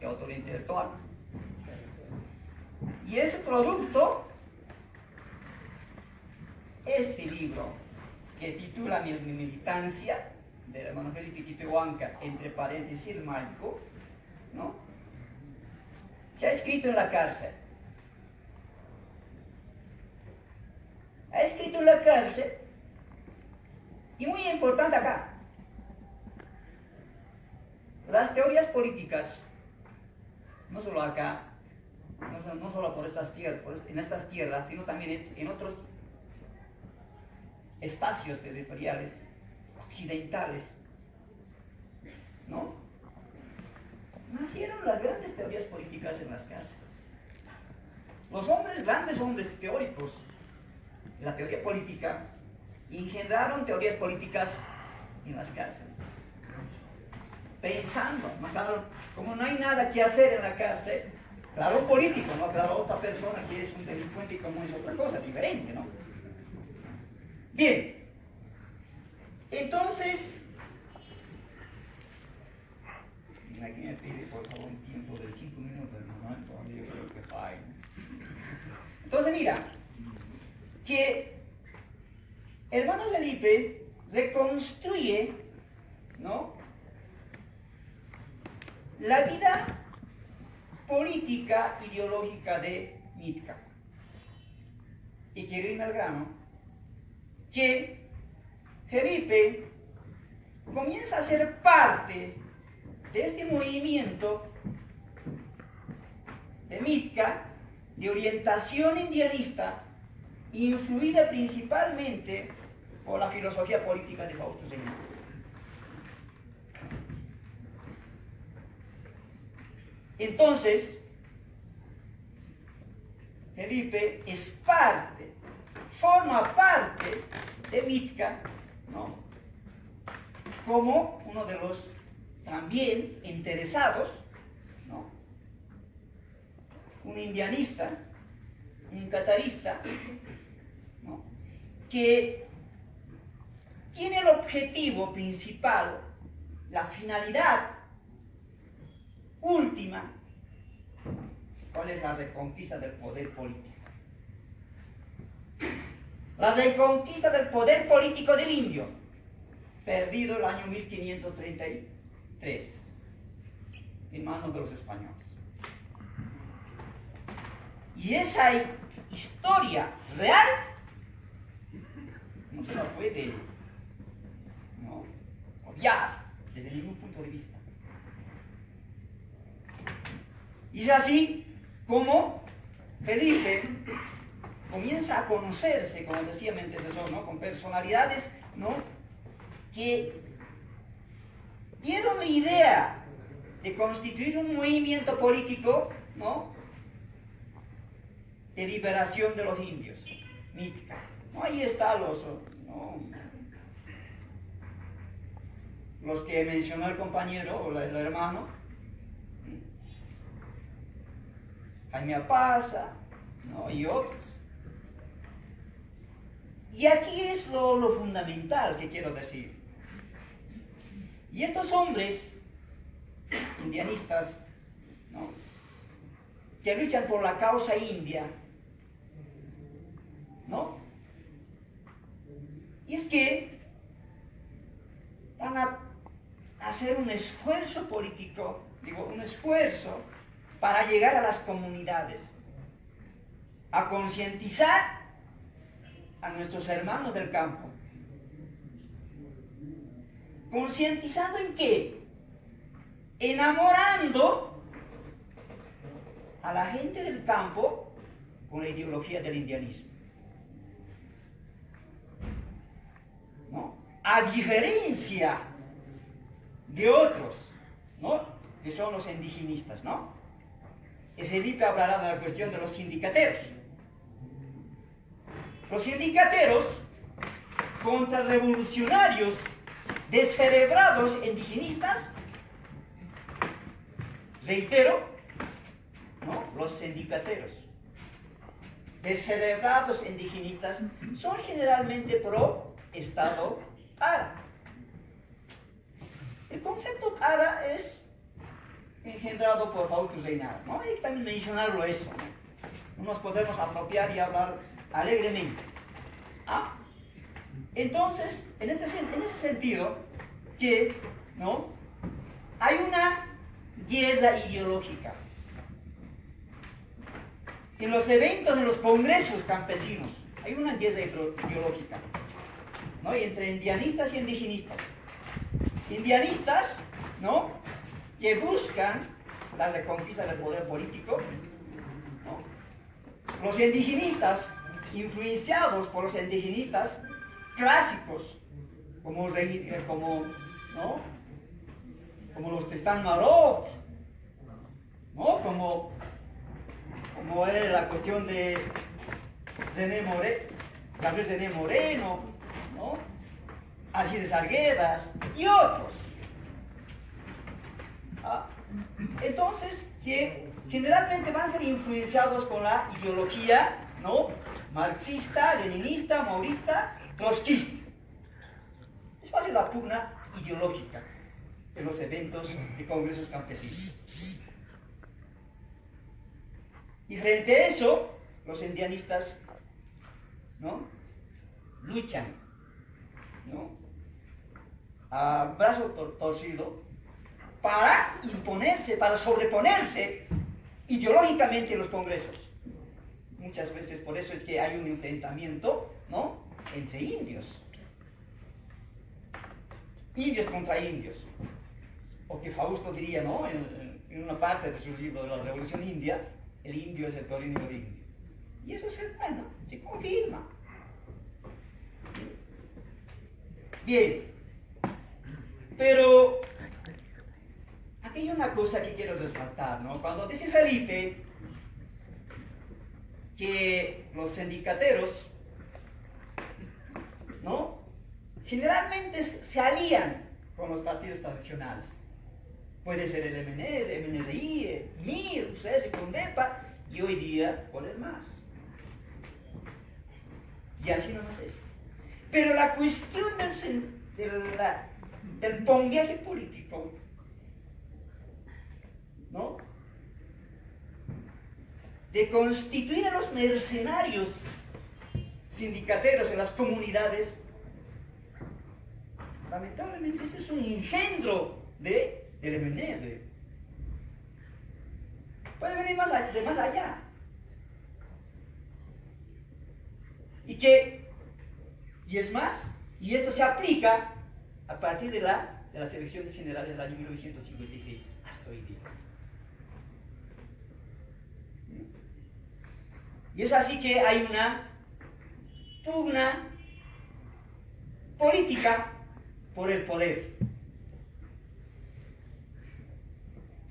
de autor intelectual. Y ese producto, este libro, que titula Mi militancia, del hermano Felipe Quispe Huanca, entre paréntesis el mágico, ¿no?, se ha escrito en la cárcel. Ha escrito en la cárcel, y muy importante acá, las teorías políticas, no solo acá, no solo por estas tierras, en estas tierras, sino también en otros espacios territoriales, occidentales, ¿no? Nacieron las grandes teorías políticas en las cárceles. Los grandes hombres teóricos de la teoría política, engendraron teorías políticas en las cárceles. Pensando, ¿no? Claro, como no hay nada que hacer en la cárcel, claro, un político, ¿no? Claro, otra persona que es un delincuente y como es otra cosa, diferente, ¿no? Bien, entonces, aquí me pide por favor un tiempo de 5 minutos, ¿no? Todavía yo creo que fine. Entonces mira, que hermano Felipe reconstruye, ¿no?, la vida política ideológica de Mitka. Y quiero irme al grano, que Felipe comienza a ser parte de este movimiento de Mitka, de orientación indianista, influida principalmente por la filosofía política de Fausto Zenemoret. Entonces, Felipe es parte, forma parte de Mitka, ¿no?, como uno de los también interesados, ¿no?, un indianista, un catarista, ¿no?, que tiene el objetivo principal, la finalidad última. ¿Cuál es la reconquista del poder político? La reconquista del poder político del indio, perdido el año 1533, en manos de los españoles. Y esa historia real no se la puede, ¿no?, obviar desde ningún punto de vista. Y es así como Felipe comienza a conocerse, como decía mi antecesor, ¿no?, con personalidades, ¿no?, que dieron la idea de constituir un movimiento político, ¿no?, de liberación de los indios, Mitka. ¿No? Ahí están los que mencionó el compañero o el hermano, Jaime Apaza, ¿no?, y otros. Y aquí es lo fundamental que quiero decir. Y estos hombres indianistas, ¿no?, que luchan por la causa india, ¿no?, y es que van a hacer un esfuerzo político, un esfuerzo para llegar a las comunidades, a concientizar a nuestros hermanos del campo. ¿Concientizando en qué? Enamorando a la gente del campo con la ideología del indianismo, ¿no?, a diferencia de otros, ¿no?, que son los indigenistas, ¿no? Felipe hablará de la cuestión de los sindicateros. Los sindicateros, contrarrevolucionarios, descerebrados indigenistas, reitero, ¿no?, los sindicateros, descerebrados indigenistas, son generalmente pro Estado Ara. El concepto Ara es engendrado por Fausto Zenemoret, ¿no? Hay que también mencionarlo eso, ¿no? No nos podemos apropiar y hablar alegremente. ¿Ah? Entonces, en ese sentido, que, ¿no?, hay una guerra ideológica. En los eventos, en los congresos campesinos, hay una guerra ideológica, ¿no?, y entre indianistas y indigenistas. Indianistas, ¿no?, que buscan la reconquista del poder político, ¿no?, los indigenistas, influenciados por los indigenistas clásicos, como los Tristan Marot, ¿no?, como era la cuestión de Gabriel Zené Moreno, ¿no?, Alcides Arguedas y otros. Entonces, que generalmente van a ser influenciados con la ideología, ¿no?, marxista, leninista, maoísta, trotskista. Es fácil la pugna ideológica en los eventos y congresos campesinos. Y frente a eso, los indianistas, ¿no?, luchan, ¿no?, a brazo torcido para imponerse, para sobreponerse ideológicamente en los congresos. Muchas veces por eso es que hay un enfrentamiento, ¿no?, entre indios. Indios contra indios. O que Fausto diría, ¿no?, en una parte de su libro de la Revolución India, el indio es el peor enemigo del indio. Y eso se da, ¿no?, se confirma. Bien, pero aquí hay una cosa que quiero resaltar, ¿no? Cuando dice Felipe que los sindicateros, ¿no?, generalmente se alían con los partidos tradicionales. Puede ser el MNS, MNSI, el MIR, UCS, CONDEPA, y hoy día con el MAS. Y así nomás es. Pero la cuestión del pongueaje político, ¿no?, de constituir a los mercenarios sindicateros en las comunidades, lamentablemente ese es un engendro del MNS. Puede venir de más allá. Y es más, y esto se aplica a partir de las elecciones generales del año 1956 hasta hoy día. Y es así que hay una pugna política por el poder.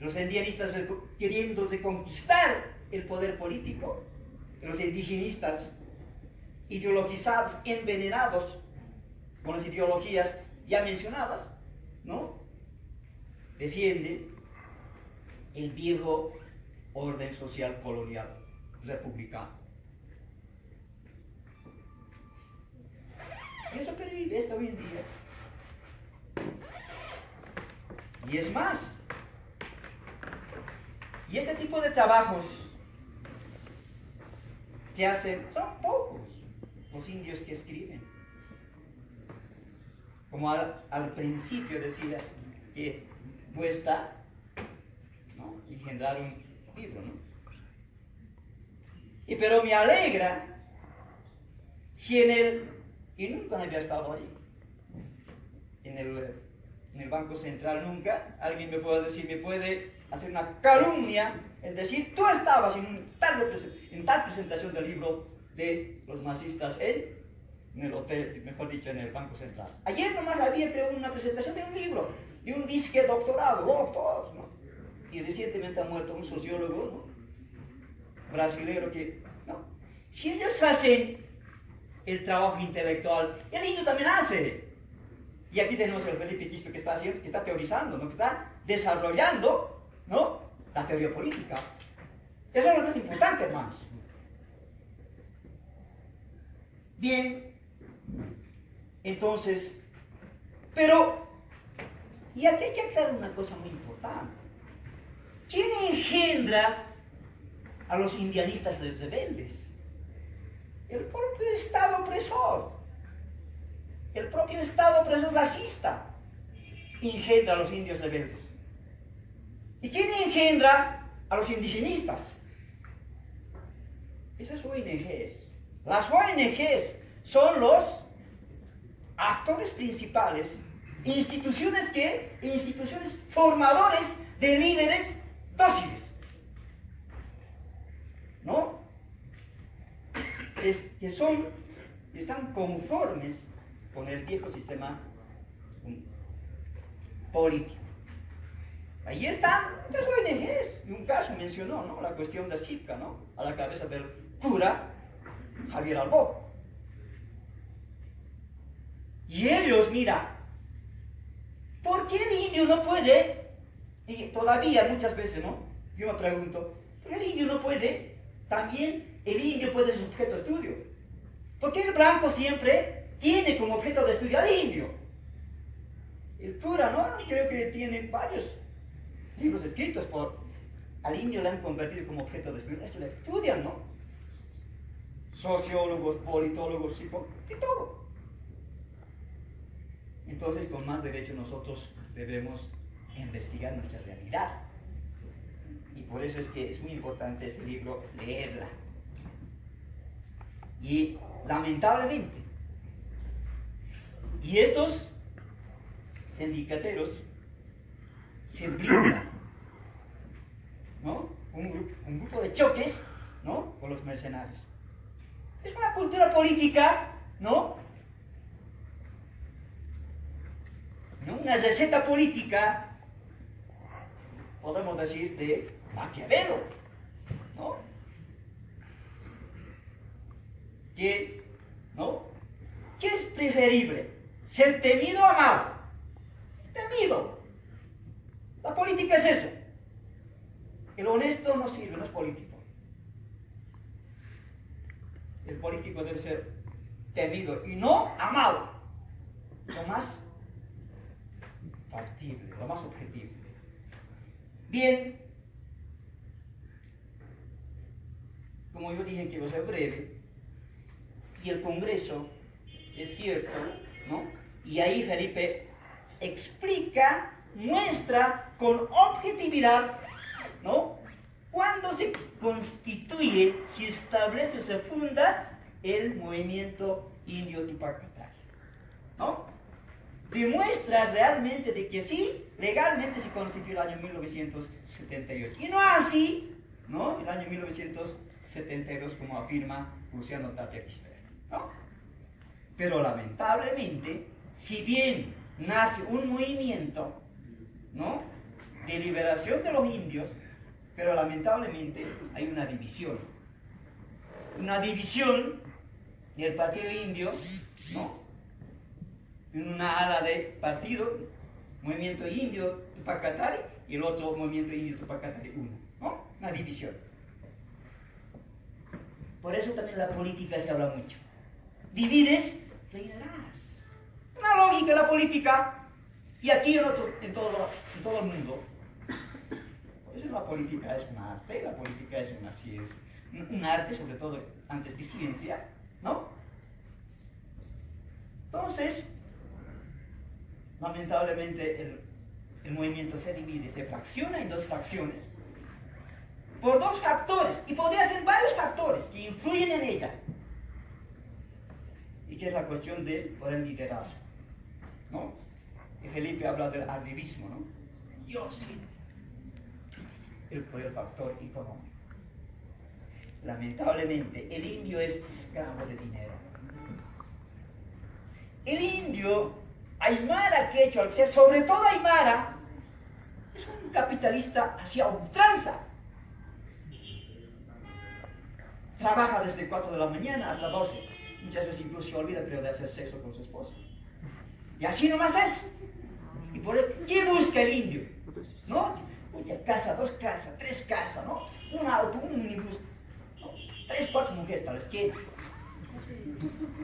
Los indianistas queriendo reconquistar el poder político, los indigenistas ideologizados, envenenados con las ideologías ya mencionadas, ¿no?, defienden el viejo orden social colonial republicano. Y eso pervive hasta hoy en día. Y es más, y este tipo de trabajos que hacen, son pocos los indios que escriben. Como al principio decía, que cuesta, ¿no?, engendrar un libro, ¿no? Pero me alegra si y nunca había estado ahí, en el Banco Central nunca, alguien me puede hacer una calumnia, es decir, tú estabas en tal presentación del libro de los masistas en el hotel, mejor dicho, en el Banco Central. Ayer nomás había una presentación de un libro, de un disque doctorado, todos, ¿no? Y recientemente ha muerto un sociólogo, ¿no?, brasilero ¿no? Si ellos hacen el trabajo intelectual, el indio también hace. Y aquí tenemos el Felipe Quispe que está haciendo, que está teorizando, ¿no?, que está desarrollando, ¿no?, la teoría política. Eso es lo más importante, hermanos. Bien, entonces, y aquí hay que aclarar una cosa muy importante. ¿Quién engendra a los indianistas rebeldes? El propio Estado opresor. El propio Estado opresor racista engendra a los indios rebeldes. ¿Y quién engendra a los indigenistas? Esas ONGs. Las ONGs son los actores principales, instituciones formadores de líderes dóciles, ¿no?, que están conformes con el viejo sistema político. Ahí están las ONGs, y un caso mencionó, ¿no?, la cuestión de Sitka, ¿no?, a la cabeza del cura Javier Albó. Y ellos, mira, ¿por qué el indio no puede? Y todavía muchas veces, ¿no?, yo me pregunto, ¿por qué el indio no puede? También el indio puede ser objeto de estudio. ¿Por qué el blanco siempre tiene como objeto de estudio al indio? El cura, ¿no?, creo que tiene varios libros escritos al indio, le han convertido como objeto de estudio. Esto lo estudian, ¿no?, sociólogos, politólogos, psicólogos, y todo. Entonces, con más derecho nosotros debemos investigar nuestra realidad. Y por eso es que es muy importante este libro, leerla. Y lamentablemente, y estos sindicateros se brindan, ¿no? Un grupo de choques, ¿no? Con los mercenarios. Es una cultura política, ¿no? ¿No? Una receta política, podemos decir, de Maquiavelo, ¿no? ¿No? ¿Qué es preferible? ¿Ser temido o amado? Temido. La política es eso. El honesto no sirve, no es político. El político debe ser temido y no amado. Lo más factible, lo más objetivo. Bien, como yo dije que iba a ser breve, y el Congreso, es cierto, ¿no? Y ahí Felipe explica, muestra con objetividad, ¿no? Cuándo se constituye, se establece, se funda el movimiento indio Tupac Katari, ¿no? Demuestra realmente de que sí, legalmente se constituyó el año 1978. Y no así, ¿no? El año 1972, como afirma Luciano Tapia Quispe, ¿no? Pero lamentablemente, si bien nace un movimiento, ¿no?, de liberación de los indios, pero lamentablemente hay una división. Una división del Partido Indio, ¿no?, en una ala de partido, Movimiento Indio Tupac Katari, y el otro Movimiento Indio Tupac Katari 1, ¿no? Una división. Por eso también la política se habla mucho. Divides, reinarás. Una lógica de la política, y aquí en todo el mundo. Por eso la política es un arte, la política es una ciencia, un arte sobre todo antes de ciencia, ¿no? Entonces, lamentablemente el movimiento se divide, se fracciona en dos fracciones, por dos factores, y podría ser varios factores que influyen en ella, y que es la cuestión por el liderazgo, ¿no? Y Felipe habla del arribismo, ¿no? Yo sí, por el factor económico. Lamentablemente, el indio es esclavo de dinero. El indio aymara quechua, sobre todo aymara, es un capitalista hacia ultranza. Trabaja desde 4 de la mañana hasta 12. Muchas veces incluso se olvida, creo, de hacer sexo con su esposa. Y así nomás es. ¿Y por qué busca el indio? ¿No? Mucha casa, 2 casas, 3 casas, ¿no? Un auto, un minibús, ¿no? 3, 4 mujeres tal vez quiera.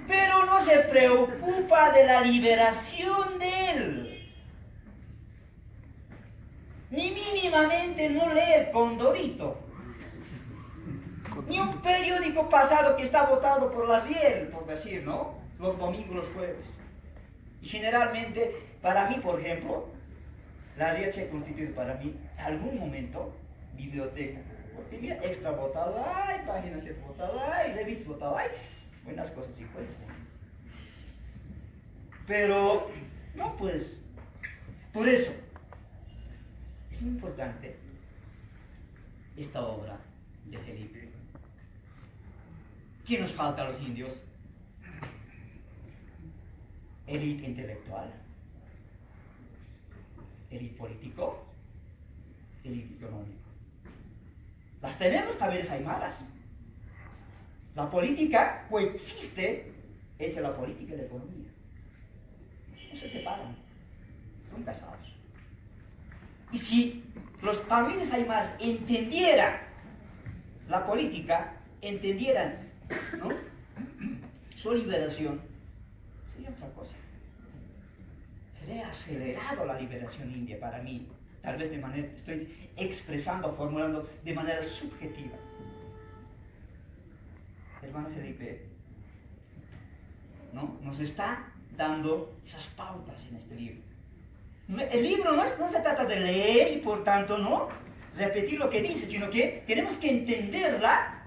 Pero no se preocupa de la liberación de él. Ni mínimamente no lee el Condorito. Ni un periódico pasado que está votado por la Riel, por decir, ¿no? Los domingos, los jueves. Y generalmente, para mí, por ejemplo, la Riel se constituye para mí, en algún momento, biblioteca. Porque mira, extra votado, hay páginas 7 votado, hay revistas votado, hay buenas cosas y cuentas. Pero, no, pues, por eso, es muy importante esta obra de Felipe. ¿Qué nos falta a los indios? Élite intelectual, élite político, élite económico. Las tenemos también las aymaras. La política coexiste entre la política y la economía. No se separan, son casados. Y si los también aymaras entendieran la política, entendieran, ¿no?, su liberación, sería otra cosa. Sería acelerado la liberación india para mí. Tal vez estoy expresando, formulando de manera subjetiva. Hermano Felipe, ¿no?, nos está dando esas pautas en este libro. El libro no se trata de leer y por tanto no repetir lo que dice, sino que tenemos que entenderla,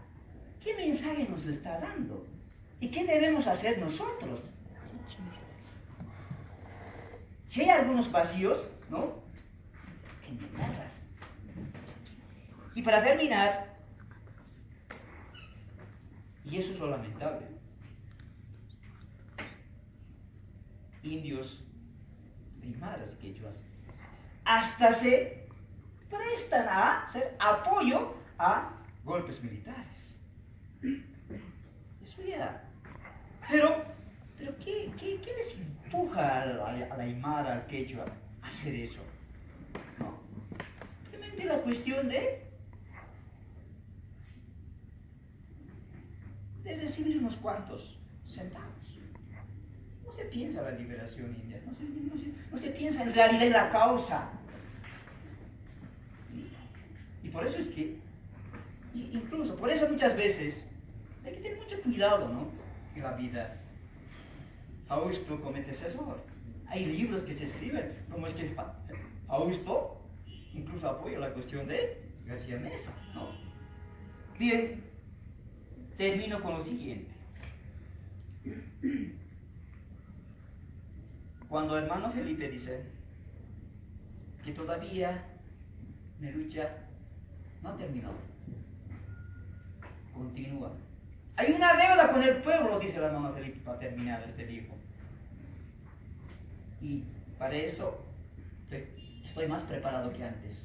qué mensaje nos está dando y qué debemos hacer nosotros. Si hay algunos vacíos, ¿no? En llenarlas. Y para terminar, y eso es lo lamentable, indios, aymaras y quechuas, hasta se prestan a hacer apoyo a golpes militares. Eso ya. Pero ¿qué les empuja al aymara, al quechua, a hacer eso? No. Simplemente la cuestión de recibir unos cuantos centavos. No se piensa en la liberación india, no se piensa en realidad en la causa. Y por eso es que, incluso por eso muchas veces, hay que tener mucho cuidado, ¿no? En la vida. Fausto comete ese error. Hay libros que se escriben, como es que Fausto incluso apoya la cuestión de García Meza, ¿no? Bien, termino con lo siguiente. Cuando el hermano Felipe dice que todavía mi lucha no terminó, continúa. Hay una deuda con el pueblo, dice el hermano Felipe, para terminar este libro. Y para eso estoy más preparado que antes.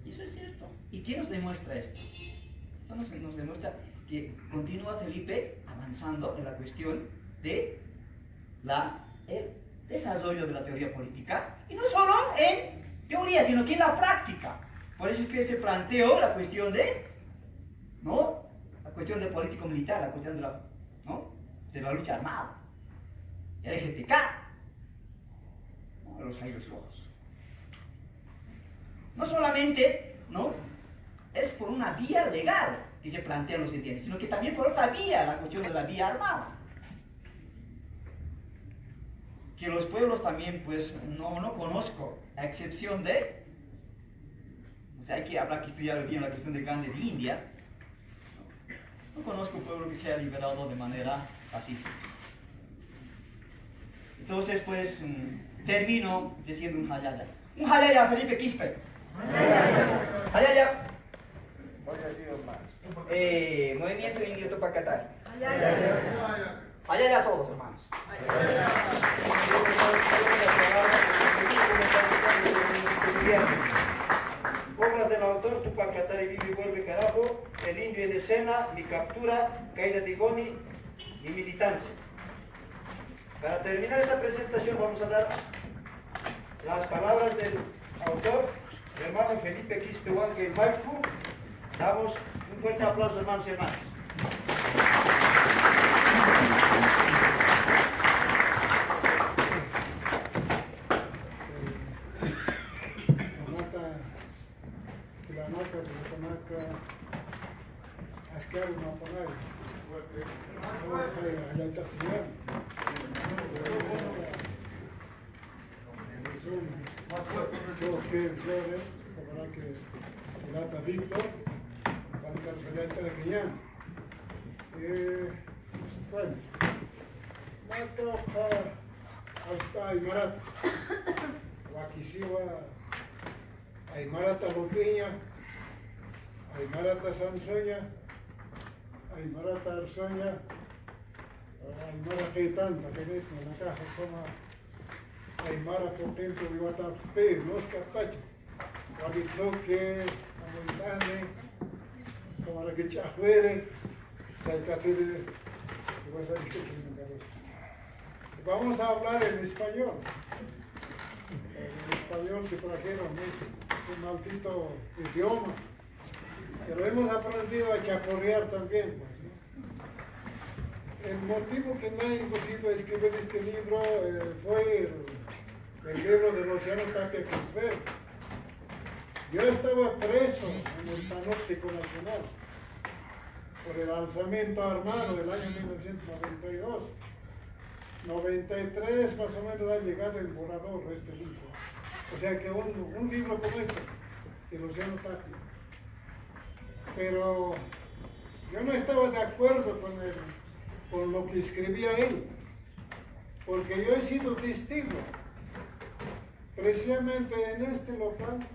Y eso es cierto. ¿Y quién nos demuestra esto? Esto nos demuestra que continúa Felipe avanzando en la cuestión de el desarrollo de la teoría política, y no solo en teoría, sino que en la práctica. Por eso es que se planteó la cuestión de, ¿no? La cuestión del político-militar, la cuestión de la lucha armada, el EGTK, ¿no? Los rayos rojos. No solamente, ¿no? Es por una vía legal que se plantean los ideales, sino que también por otra vía, la cuestión de la vía armada. Que los pueblos también, pues, no conozco, a excepción de, o sea, habrá que estudiar bien la cuestión de Gandhi de India. No conozco un pueblo que sea liberado de manera pacífica. Entonces, pues, termino diciendo un hayaya. Un hayaya, Felipe Quispe. Hayaya. Movimiento Indio Tupacatari. Hayaya a todos, hermanos. Obras del autor Tupacatari vive y vuelve carajo, el indio en escena, mi captura, caída de Igoni, mi militancia. Para terminar esta presentación vamos a dar las palabras del autor, el hermano Felipe Quispe Huanque Maipu. Damos un fuerte aplauso, hermanos y hermanas. Bueno, Mata hasta Aymarat, Wakisiwa, Aymarata Lopeña, Aymarata Sansoña, Aymarata Arsoña, Aymara Keitanta, que es una caja como Aymara Potente Vivata P, los Capacho, Guaditoque, Amoitane, como la que Chajuere, Salcatire, vamos a hablar en español. El español que trajeron es un maldito idioma, pero hemos aprendido a chaporrear también. Pues, ¿no? El motivo que me ha imposible escribir este libro fue el libro de Luciano Tapia Quispe. Yo estaba preso en el Panóptico Nacional por el alzamiento armado del año 1992. 93 más o menos ha llegado el borrador de este libro. O sea que un libro como este, de Luciano Tapia. Pero yo no estaba de acuerdo con lo que escribía él, porque yo he sido testigo. Precisamente en este local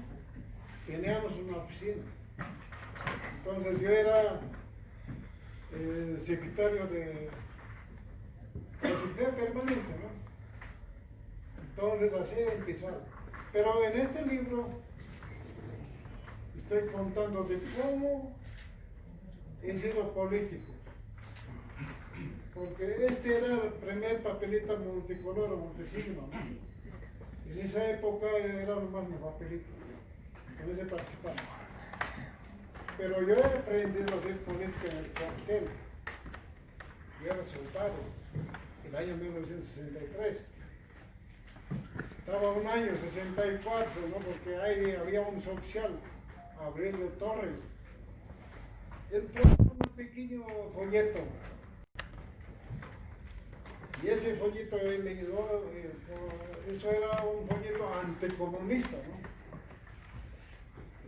teníamos una oficina. Entonces yo era secretario permanente, ¿no? Entonces así empezaba. Pero en este libro estoy contando de cómo he sido político. Porque este era el primer papelito multicolor o multisigno, ¿no? En esa época era lo más mi papelito, con ese participaba. Pero yo he aprendido a hacer política en el cuartel. Yo era soldado, el año 1963. Estaba un año, 64, ¿no? Porque ahí había un oficial, Aurelio Torres. Él trajo un pequeño folleto. Y ese folleto él leído, eso era un folleto anticomunista, ¿no?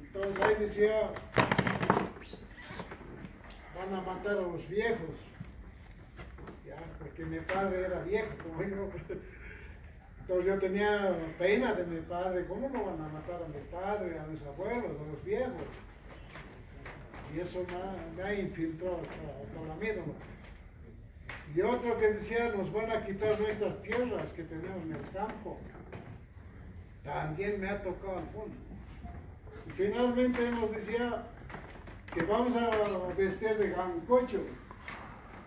Entonces ahí decía, van a matar a los viejos, ya, porque mi padre era viejo, como digo. Entonces yo tenía pena de mi padre, ¿cómo no van a matar a mi padre, a mis abuelos, a los viejos? Y eso me ha infiltrado hasta la mierda. Y otro que decía, nos van a quitar nuestras tierras que tenemos en el campo. También me ha tocado al fondo. Y finalmente nos decía que vamos a vestir de gancocho,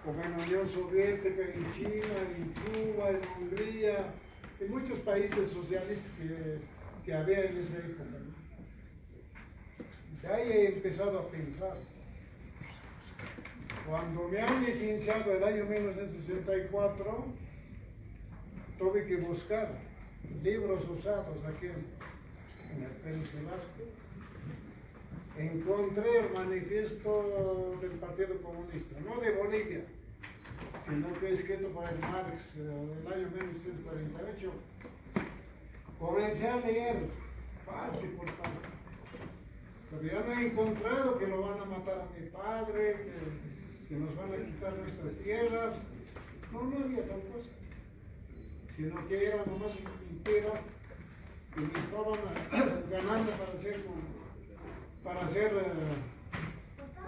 como en la Unión Soviética, en China, en Cuba, en Hungría, en muchos países socialistas que había en esa época, ¿no? De ahí he empezado a pensar. Cuando me han licenciado el año 1964, tuve que buscar libros usados aquí en el Pérez Velasco. Encontré el manifiesto del Partido Comunista, no de Bolivia, sino que escrito por el Marx del año 1948. Comencé a leer parte por parte, pero ya no he encontrado que lo van a matar a mi padre, que nos van a quitar nuestras tierras. No había tal cosa, sino que era nomás una mentira y me estaban ganando para hacer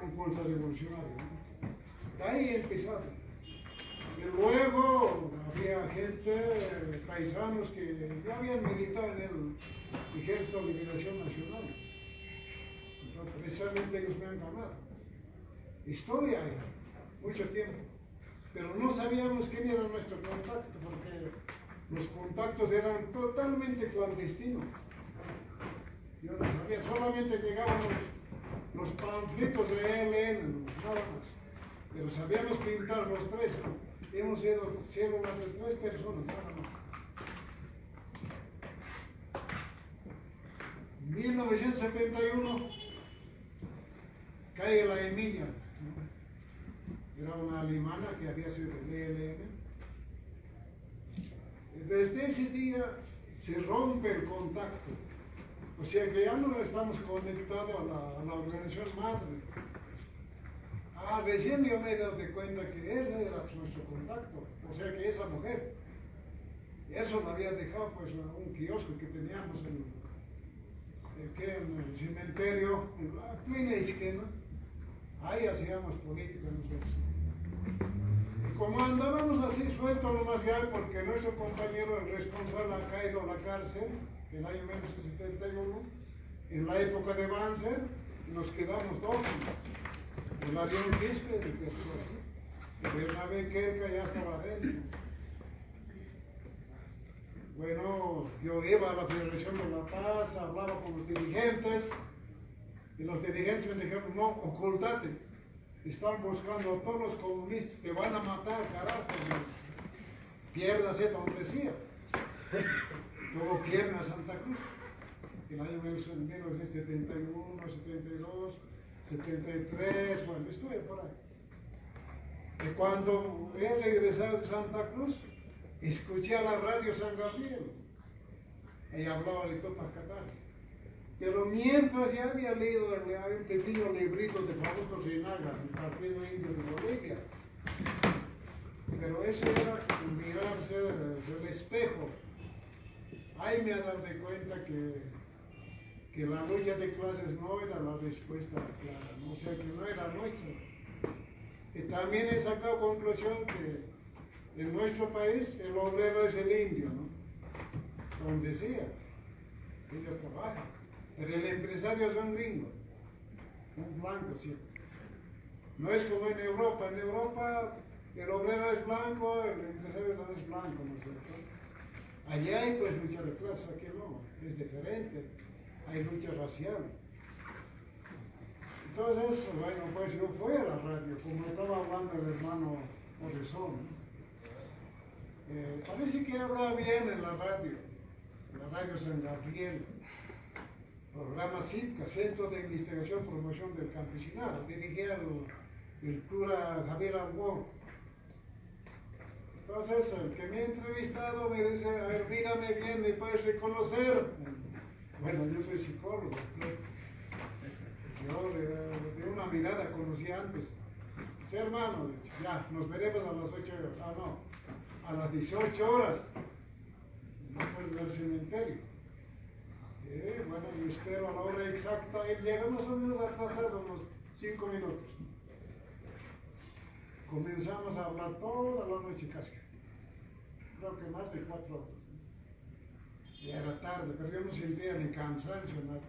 impulso revolucionario, ¿no? De ahí empezaron. Y luego había gente, paisanos que ya habían militado en el Ejército de Liberación Nacional. Entonces, precisamente ellos me han ganado. Historia hay, mucho tiempo. Pero no sabíamos quién era nuestro contacto, porque los contactos eran totalmente clandestinos. Yo no sabía, solamente llegaban los panfletos de ELN, nada más. Pero sabíamos pintar los tres. Hemos sido células de 3 personas, nada más. 1971 cae la Emilia. Era una alemana que había sido del ELN. Desde ese día se rompe el contacto. O sea que ya no estamos conectados a la organización madre. Recién yo me he dado cuenta que ese era nuestro contacto. O sea que esa mujer, eso me había dejado pues un kiosco que teníamos en el cementerio, en la plena esquina. Ahí hacíamos política nosotros. Y como andábamos así sueltos lo más grave, porque nuestro compañero, el responsable, ha caído a la cárcel en el año 1971, en la época de Banzer, nos quedamos dos. El avión Quispe, el Bernabé Querca ya estaba adentro. Bueno, yo iba a la Federación de la Paz, hablaba con los dirigentes, y los dirigentes me dijeron, no, ocúltate, están buscando a todos los comunistas, te van a matar, carajo, pierdas esta hombresía. Luego pierna Santa Cruz, el año 1971, 72, 73, bueno, estuve por ahí. Y cuando he regresado de Santa Cruz, escuché a la radio San Gabriel. y hablaba de Tupac Katari. Pero mientras ya había leído un pequeño librito de Fausto Rinaga, el Partido Indio de Bolivia. Pero eso era mirarse del espejo. Ahí me he dado cuenta que la lucha de clases no era la respuesta clara, ¿no? O sea, que no era nuestra. Y también he sacado conclusión que en nuestro país el obrero es el indio, ¿no? Donde sea, ellos trabajan. Pero el empresario es un gringo, un blanco siempre. No es como en Europa el obrero es blanco, el empresario no es blanco, ¿no es cierto? Allá hay pues lucha de clases, aquí no, es diferente, hay lucha racial. Entonces, bueno, pues yo fui a la radio, como estaba hablando el hermano Orezón. Parece que hablaba bien en la radio San Gabriel, programa CITCA, Centro de Investigación y Promoción del Campesinado, dirigía el cura Javier Almor. Entonces, el que me ha entrevistado me dice, a ver, dígame bien, ¿me puedes reconocer? Bueno, yo soy psicólogo, ¿no? Yo de una mirada conocí antes. Sí, hermano, ya, nos veremos a las 8 horas. Ah, no, a las 18 horas. No puedes ver el cementerio. Bueno, yo espero a la hora exacta. Él llega más o menos atrasado, unos 5 minutos. Comenzamos a hablar toda la noche casi. Creo que más de 4 horas. Ya era tarde, pero yo no sentía ni cansancio, nada.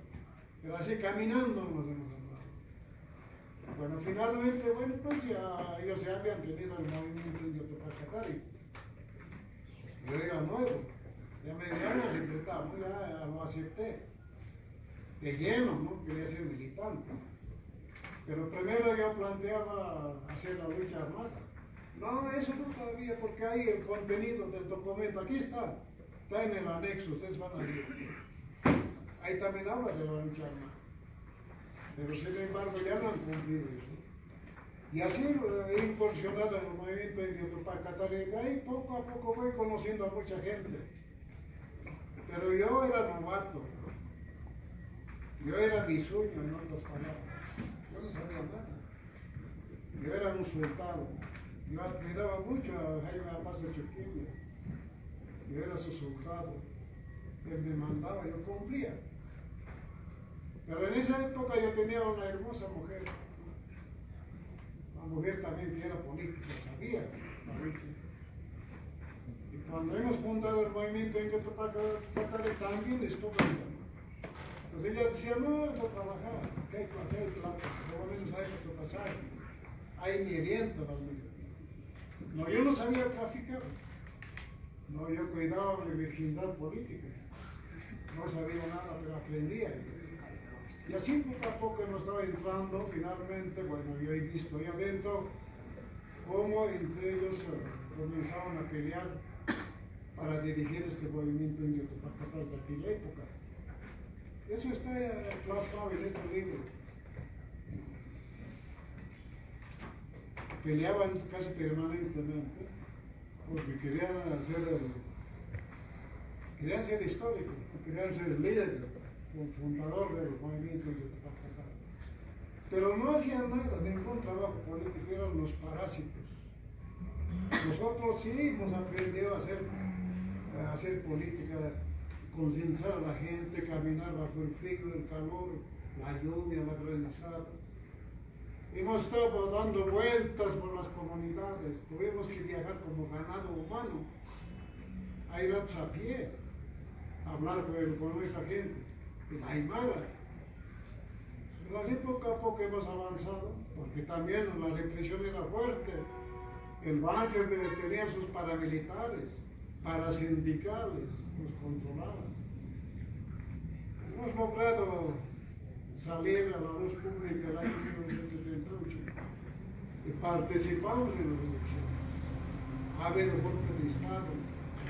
Pero así caminando nos hemos hablado. Bueno, finalmente, bueno, pues ya ellos ya habían tenido el movimiento indio Tupac Katari. Yo era nuevo, ya me habían aceptado, ya lo acepté. De lleno, ¿no? Quería ser militante. Pero primero yo planteaba hacer la lucha armada. No, eso no todavía, porque hay el contenido del documento, aquí está en el anexo, ustedes van a ver. Ahí también habla de la lucha armada. Pero sin embargo ya no han cumplido eso. Y así he incursionado en el movimiento indio Tupac Katari. Ahí poco a poco voy conociendo a mucha gente. Pero yo era novato. Yo era bisuño, en otras palabras. Yo no sabía nada. Yo era un soldado. Yo admiraba mucho a Jaime Apaza Chuquibia. Yo era su soldado. Él me mandaba, yo cumplía. Pero en esa época yo tenía una hermosa mujer. Una mujer también que era política, sabía la lucha. Y cuando hemos fundado el movimiento en que Katari también estuvo ella. Entonces ella decía, no, es a trabajar, que hay plata, por lo menos hay otro pasaje, hay merienda, no, yo no sabía traficar. No, yo cuidaba mi virginidad política. No sabía nada, pero aprendía. Y así poco a poco nos estaba entrando, finalmente, bueno, yo he visto ahí adentro cómo entre ellos comenzaron a pelear para dirigir este movimiento indio Tupac Katari de aquella época. Eso está plasmado en este libro. Peleaban casi permanentemente porque querían ser históricos, querían ser líderes, el fundador del movimiento de Tupac Katari. Pero no hacían nada, ningún trabajo político, eran los parásitos. Nosotros sí hemos aprendido a hacer política, concienciar a la gente, caminar bajo el frío, el calor, la lluvia, la granizada. Hemos estado dando vueltas por las comunidades, tuvimos que viajar como ganado humano, hay ratos a pie, hablar con nuestra gente, en Aymara. Pero así poco a poco hemos avanzado, porque también la represión era fuerte. El Banzer tenía sus paramilitares, parasindicales, nos controlaban. Hemos logrado salir a la luz pública el año 1978 y participamos en las elecciones. Ha habido golpe de Estado,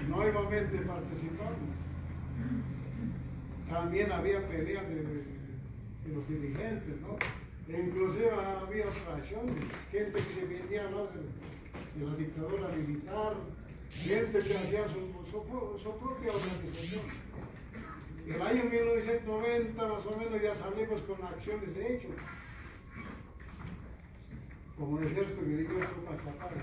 nuevamente participamos. También había pelea de los dirigentes, ¿no? E inclusive había traiciones, gente que se vendía a lado de la dictadura militar, gente que hacía su propia organización. El año 1990 más o menos ya salimos con acciones de hecho, como el ejército guerrillero Pachapay.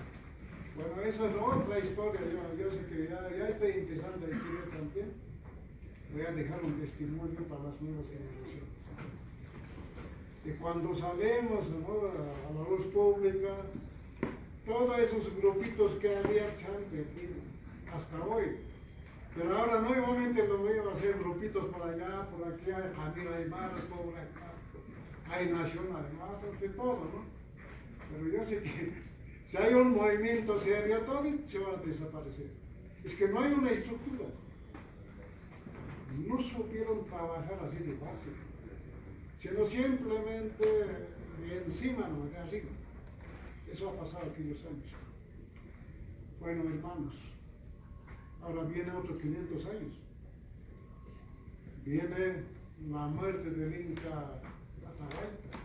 Bueno, eso es otra historia, yo sé que ya estoy empezando a escribir también. Voy a dejar un testimonio para las nuevas generaciones. Y cuando salimos, ¿no?, a la luz pública, todos esos grupitos que había se han perdido hasta hoy. Pero ahora nuevamente lo veo hacer grupitos por allá, por aquí, hay Jamil Aymaras, por acá, hay Nacional Aymaras, de todo, ¿no? Pero yo sé que si hay un movimiento serio, todo se va a desaparecer. Es que no hay una estructura. No supieron trabajar así de base, sino simplemente de encima, no de arriba. Eso ha pasado aquellos años. Bueno, hermanos, ahora viene otros 500 años. Viene la muerte del Inca Atahualpa,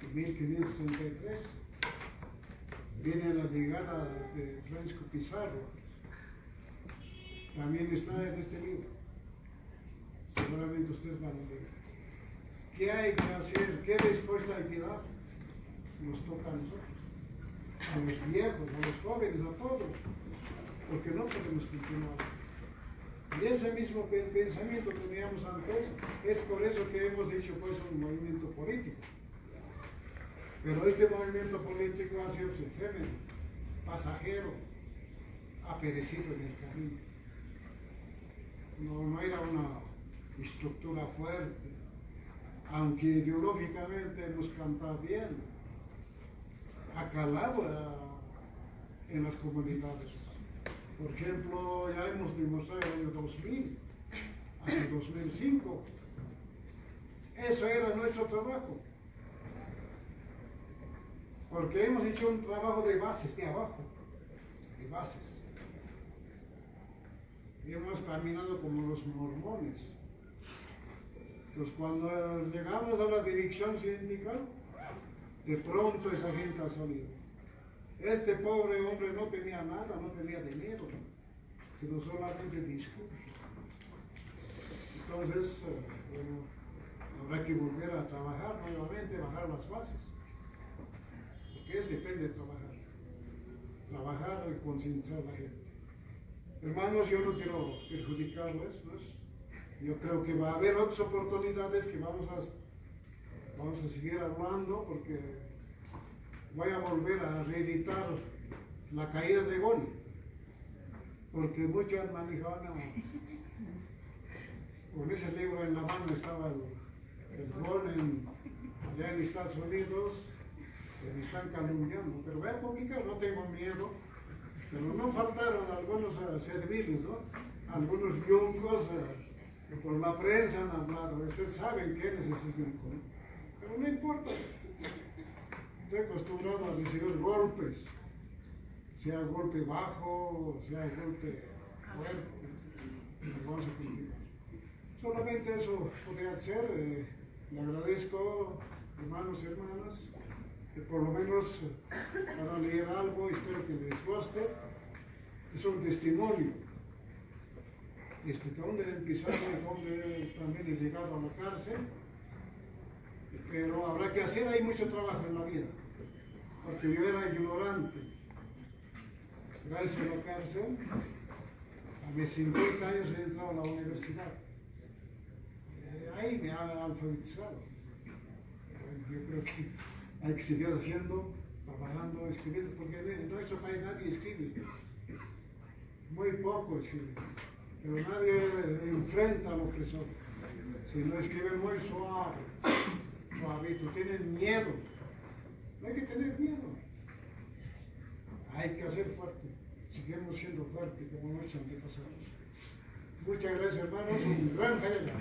en 1533. Viene la llegada de Francisco Pizarro. También está en este libro. Seguramente ustedes van a leer. ¿Qué hay que hacer? ¿Qué respuesta hay que dar? Nos toca a nosotros, a los viejos, a los jóvenes, a todos, porque no podemos continuar. Y ese mismo pensamiento que teníamos antes, es por eso que hemos hecho pues un movimiento político. Pero este movimiento político ha sido efímero, pasajero, ha perecido en el camino. No era una estructura fuerte, aunque ideológicamente hemos cantado bien, ha calado en las comunidades. Por ejemplo, ya hemos demostrado en el año 2000, hasta 2005, eso era nuestro trabajo, porque hemos hecho un trabajo de bases, de abajo, de bases. Y hemos caminado como los mormones. Pues cuando llegamos a la dirección sindical, de pronto esa gente ha salido. Este pobre hombre no tenía nada, no tenía dinero, sino solamente discurso. Entonces, bueno, habrá que volver a trabajar nuevamente, bajar las bases. Porque depende de trabajar. Trabajar y concientizar a la gente. Hermanos, yo no quiero perjudicarles, ¿no? Yo creo que va a haber otras oportunidades que vamos a seguir hablando, porque voy a volver a reeditar La caída de Goni, porque muchos han manejado, con ese libro en la mano estaba el Goni allá en Estados Unidos, me están calumniando, pero voy a publicar, no tengo miedo. Pero no faltaron algunos serviles, ¿no? Algunos yuncos que por la prensa han hablado. Ustedes saben quién es ese yunco, ¿no? Pero no importa. Estoy acostumbrado a recibir golpes, sea golpe bajo, sea golpe fuerte. Vamos a continuar. Solamente eso podría ser. Le agradezco, hermanos y hermanas, que por lo menos para leer algo, espero que les guste. Es un testimonio. Donde empezaron, donde también he llegado a la cárcel, pero habrá que hacer, hay mucho trabajo en la vida, porque yo era ignorante. Gracias a la cárcel, a mis 50 años he entrado a la universidad. Ahí me han alfabetizado. Yo creo que hay que seguir haciendo, trabajando, escribiendo, porque en nuestro país nadie escribe. Muy poco escribe. Pero nadie enfrenta al opresor. Si no escriben muy suave, suavito, tienen miedo. No hay que tener miedo. Hay que hacer fuerte. Seguimos siendo fuertes como nuestros antepasados. Muchas gracias, hermanos. Un gran feliz.